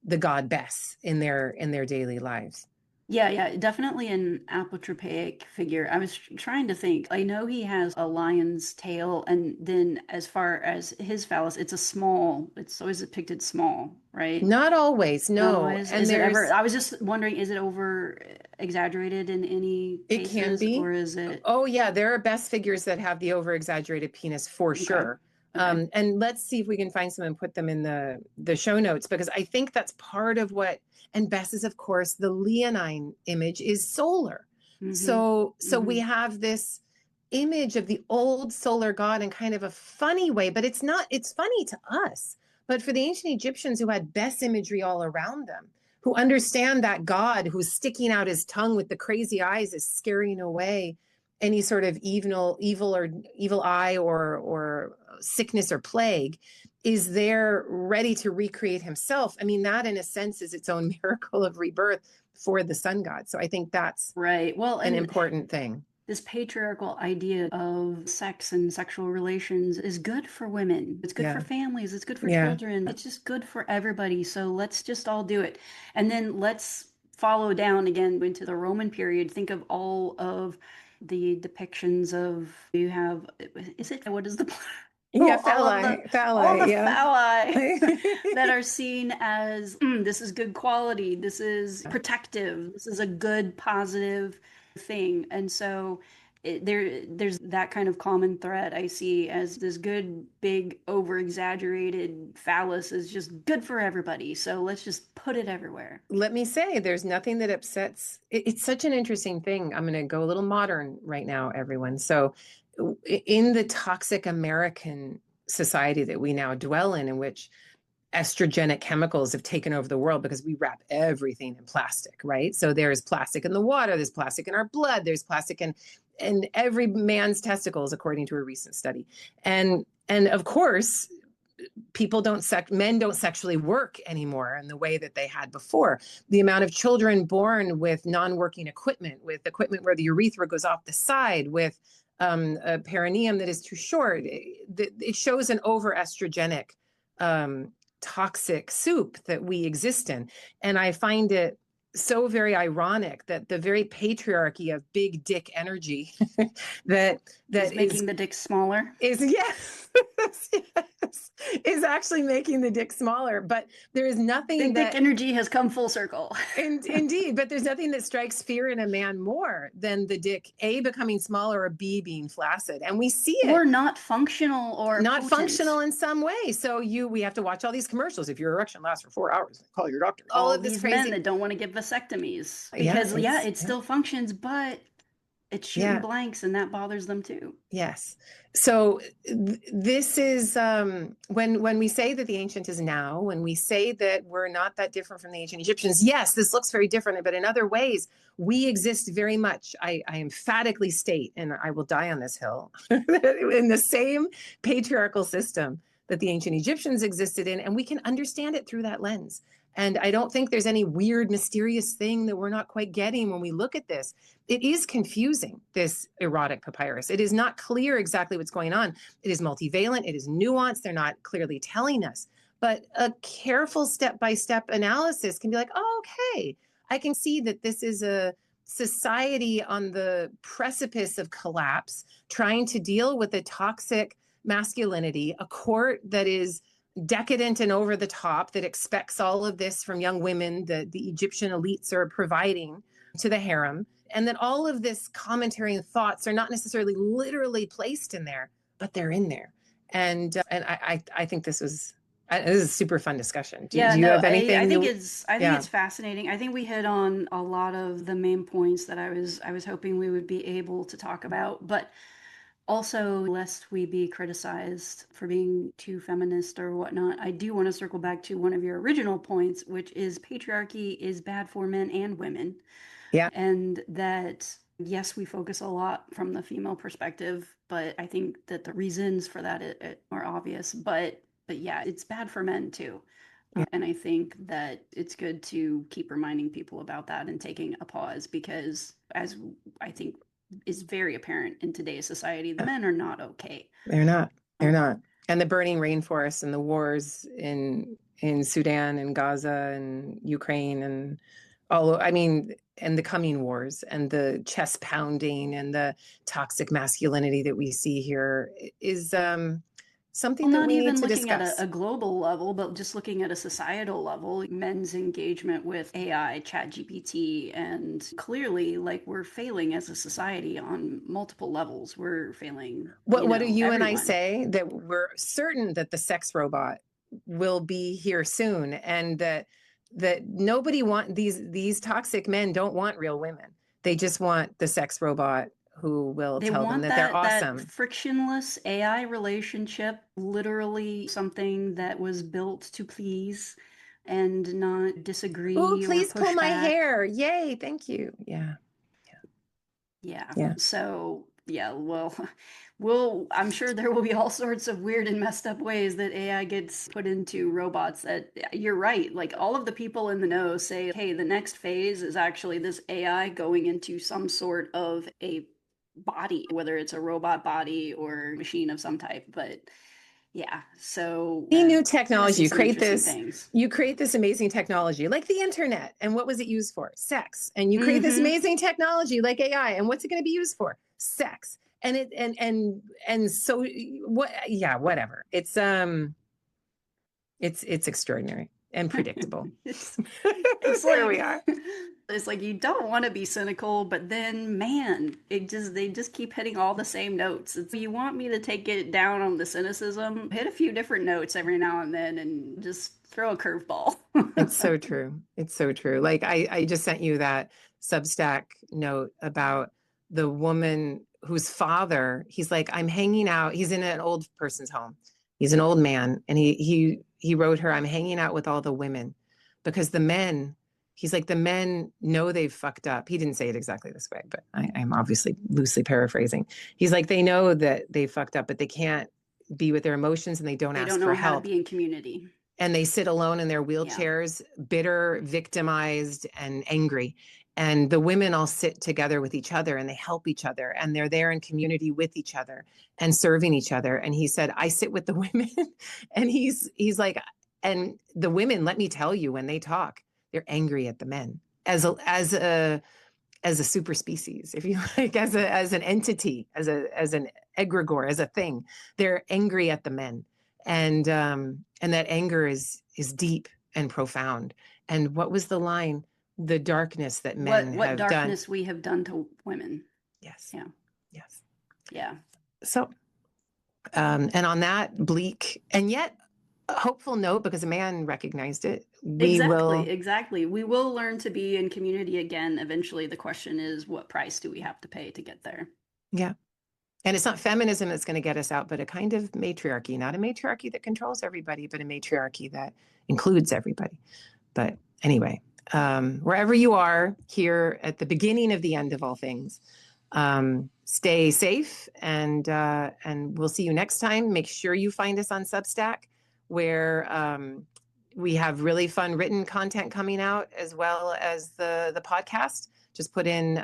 the god Bess in their daily lives. Yeah, definitely an apotropaic figure. I was trying to think. I know he has a lion's tail, and then as far as his phallus, it's always depicted small, right? Not always, no. And is it ever? I was just wondering, is it over exaggerated in any cases? It can be. Or is it? Oh yeah, there are Bess figures that have the over exaggerated penis for sure. Okay. And let's see if we can find some and put them in the show notes, because I think that's part of what. And Bess is, of course, the leonine image is solar. So we have this image of the old solar god in kind of a funny way, but it's funny to us. But for the ancient Egyptians who had Bess imagery all around them, who understand that god who's sticking out his tongue with the crazy eyes is scaring away any sort of evil eye or sickness or plague, is there ready to recreate himself. I mean, that in a sense is its own miracle of rebirth for the sun god. So I think that's right. Well, an important thing. This patriarchal idea of sex and sexual relations is good for women. It's good for families. It's good for children. It's just good for everybody. So let's just all do it. And then let's follow down again into the Roman period. Think of all of the depictions of, you have, is it, what is the Yeah, all phalli, the yeah. phalli that are seen as this is good quality, this is protective, this is a good positive thing. And so there's that kind of common thread I see, as this good big over exaggerated phallus is just good for everybody, so let's just put it everywhere. Let me say, there's nothing that upsets. It's such an interesting thing. I'm going to go a little modern right now, everyone. So in the toxic American society that we now dwell in which estrogenic chemicals have taken over the world because we wrap everything in plastic, right? So there's plastic in the water, there's plastic in our blood, there's plastic in every man's testicles, according to a recent study. And of course, men don't sexually work anymore in the way that they had before. The amount of children born with non-working equipment, with equipment where the urethra goes off the side, with a perineum that is too short, it shows an over-estrogenic toxic soup that we exist in. And I find it so very ironic that the very patriarchy of big dick energy that is making the dick smaller is yes, yes, is actually making the dick smaller. But there is nothing big dick energy has come full circle. Indeed, but there's nothing that strikes fear in a man more than the dick A, becoming smaller, or B, being flaccid. And we see it. Or not functional, or not potent. Functional in some way. So we have to watch all these commercials. If your erection lasts for 4 hours, call your doctor. All of these crazy men that don't want to give vasectomies because it still functions, but it's shooting blanks, and that bothers them too. Yes. So this is when we say that the ancient is now, when we say that we're not that different from the ancient Egyptians, yes, this looks very different, but in other ways, we exist very much, I emphatically state, and I will die on this hill, in the same patriarchal system that the ancient Egyptians existed in, and we can understand it through that lens. And I don't think there's any weird, mysterious thing that we're not quite getting when we look at this. It is confusing, this erotic papyrus. It is not clear exactly what's going on. It is multivalent. It is nuanced. They're not clearly telling us. But a careful step-by-step analysis can be like, oh, okay, I can see that this is a society on the precipice of collapse, trying to deal with a toxic masculinity, a court that is decadent and over the top, that expects all of this from young women that the Egyptian elites are providing to the harem, and that all of this commentary and thoughts are not necessarily literally placed in there, but they're in there. And I think this is a super fun discussion. Do you have anything? I think it's fascinating. I think we hit on a lot of the main points that I was hoping we would be able to talk about, but also, lest we be criticized for being too feminist or whatnot, I do want to circle back to one of your original points, which is patriarchy is bad for men and women. Yeah. And that, yes, we focus a lot from the female perspective, but I think that the reasons for that are obvious. But yeah, it's bad for men too. Yeah. And I think that it's good to keep reminding people about that and taking a pause, because as I think is very apparent in today's society, the men are not okay. They're not. And the burning rainforests and the wars in Sudan and Gaza and Ukraine and and the coming wars and the chest pounding and the toxic masculinity that we see here is something that we need to discuss. Not even looking at a global level, but just looking at a societal level, men's engagement with AI, ChatGPT, and clearly, we're failing as a society on multiple levels. We're failing. What do you everyone. And I say? That we're certain that the sex robot will be here soon, and that nobody these toxic men don't want real women. They just want the sex robot who will tell them that they're awesome. That frictionless AI relationship, literally something that was built to please and not disagree. Oh, please pull my hair. Yay, thank you. Yeah. So Yeah, well, I'm sure there will be all sorts of weird and messed up ways that AI gets put into robots. That you're right. Like all of the people in the know say, hey, the next phase is actually this AI going into some sort of a body, whether it's a robot body or machine of some type. But yeah, so new technology, you create this amazing technology like the internet, and what was it used for? Sex. And you create this amazing technology like AI, and what's it going to be used for? Sex. And it and so what, yeah, whatever. It's extraordinary and predictable. it's There we are. It's like you don't want to be cynical, but then man, they just keep hitting all the same notes. It's, you want me to take it down on the cynicism, hit a few different notes every now and then and just throw a curveball. It's so true. It's so true. Like I just sent you that Substack note about the woman whose father, he's like, I'm hanging out. He's in an old person's home. He's an old man. And he wrote her, I'm hanging out with all the women because the men, he's like, the men know they've fucked up. He didn't say it exactly this way, but I'm obviously loosely paraphrasing. He's like, they know that they fucked up, but they can't be with their emotions and they don't ask for help. They don't know how to be in community. And they sit alone in their wheelchairs, bitter, victimized, and angry. And the women all sit together with each other and they help each other. And they're there in community with each other and serving each other. And he said, I sit with the women. And he's like, and the women, let me tell you, when they talk, they're angry at the men as a super species, if you like, as an entity, as an egregore, as a thing. They're angry at the men. And that anger is deep and profound. And what was the line? The darkness that men have done. What darkness we have done to women. Yes. Yeah. Yes. Yeah. So, and on that bleak and yet hopeful note, because a man recognized it, exactly. We will learn to be in community again. Eventually, the question is, what price do we have to pay to get there? Yeah. And it's not feminism that's going to get us out, but a kind of matriarchy, not a matriarchy that controls everybody, but a matriarchy that includes everybody. But anyway, wherever you are here at the beginning of the end of all things, stay safe and we'll see you next time. Make sure you find us on Substack, where we have really fun written content coming out, as well as the podcast. Just put in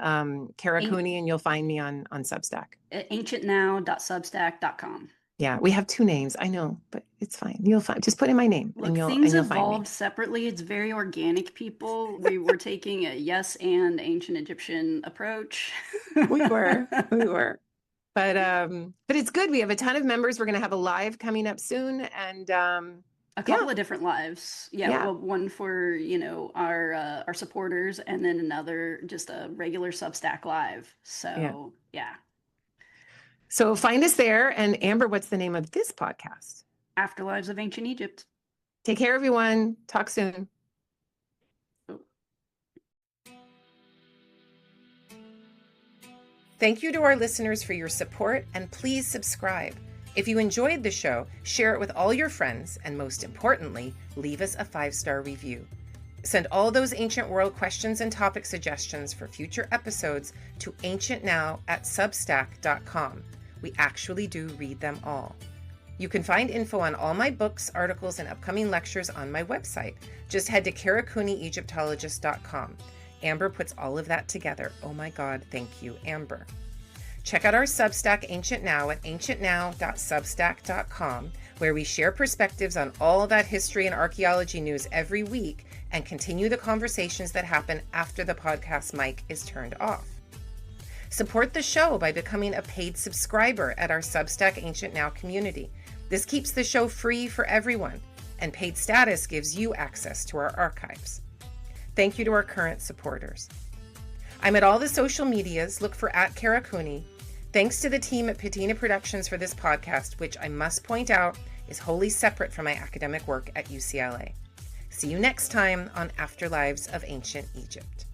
Kara Cooney and you'll find me on Substack. Ancientnow.substack.com. Yeah, we have two names. I know, but it's fine. You'll find, just put in my name. Look, things evolved separately. It's very organic, people. We were taking a yes and ancient Egyptian approach. We were. But it's good. We have a ton of members. We're going to have a live coming up soon. And a couple of different lives. Yeah. Well, one for, our supporters, and then another just a regular Substack live. So yeah. So find us there. And Amber, what's the name of this podcast? Afterlives of Ancient Egypt. Take care, everyone. Talk soon. Thank you to our listeners for your support, and please subscribe. If you enjoyed the show, share it with all your friends, and most importantly, leave us a 5-star review. Send all those ancient world questions and topic suggestions for future episodes to ancientnow@substack.com. We actually do read them all. You can find info on all my books, articles, and upcoming lectures on my website. Just head to karacooneyegyptologist.com. Amber puts all of that together. Oh my God, thank you, Amber. Check out our Substack Ancient Now at ancientnow.substack.com, where we share perspectives on all that history and archaeology news every week and continue the conversations that happen after the podcast mic is turned off. Support the show by becoming a paid subscriber at our Substack Ancient Now community. This keeps the show free for everyone, and paid status gives you access to our archives. Thank you to our current supporters. I'm at all the social medias. Look for @KaraCooney. Thanks to the team at Patina Productions for this podcast, which I must point out is wholly separate from my academic work at UCLA. See you next time on Afterlives of Ancient Egypt.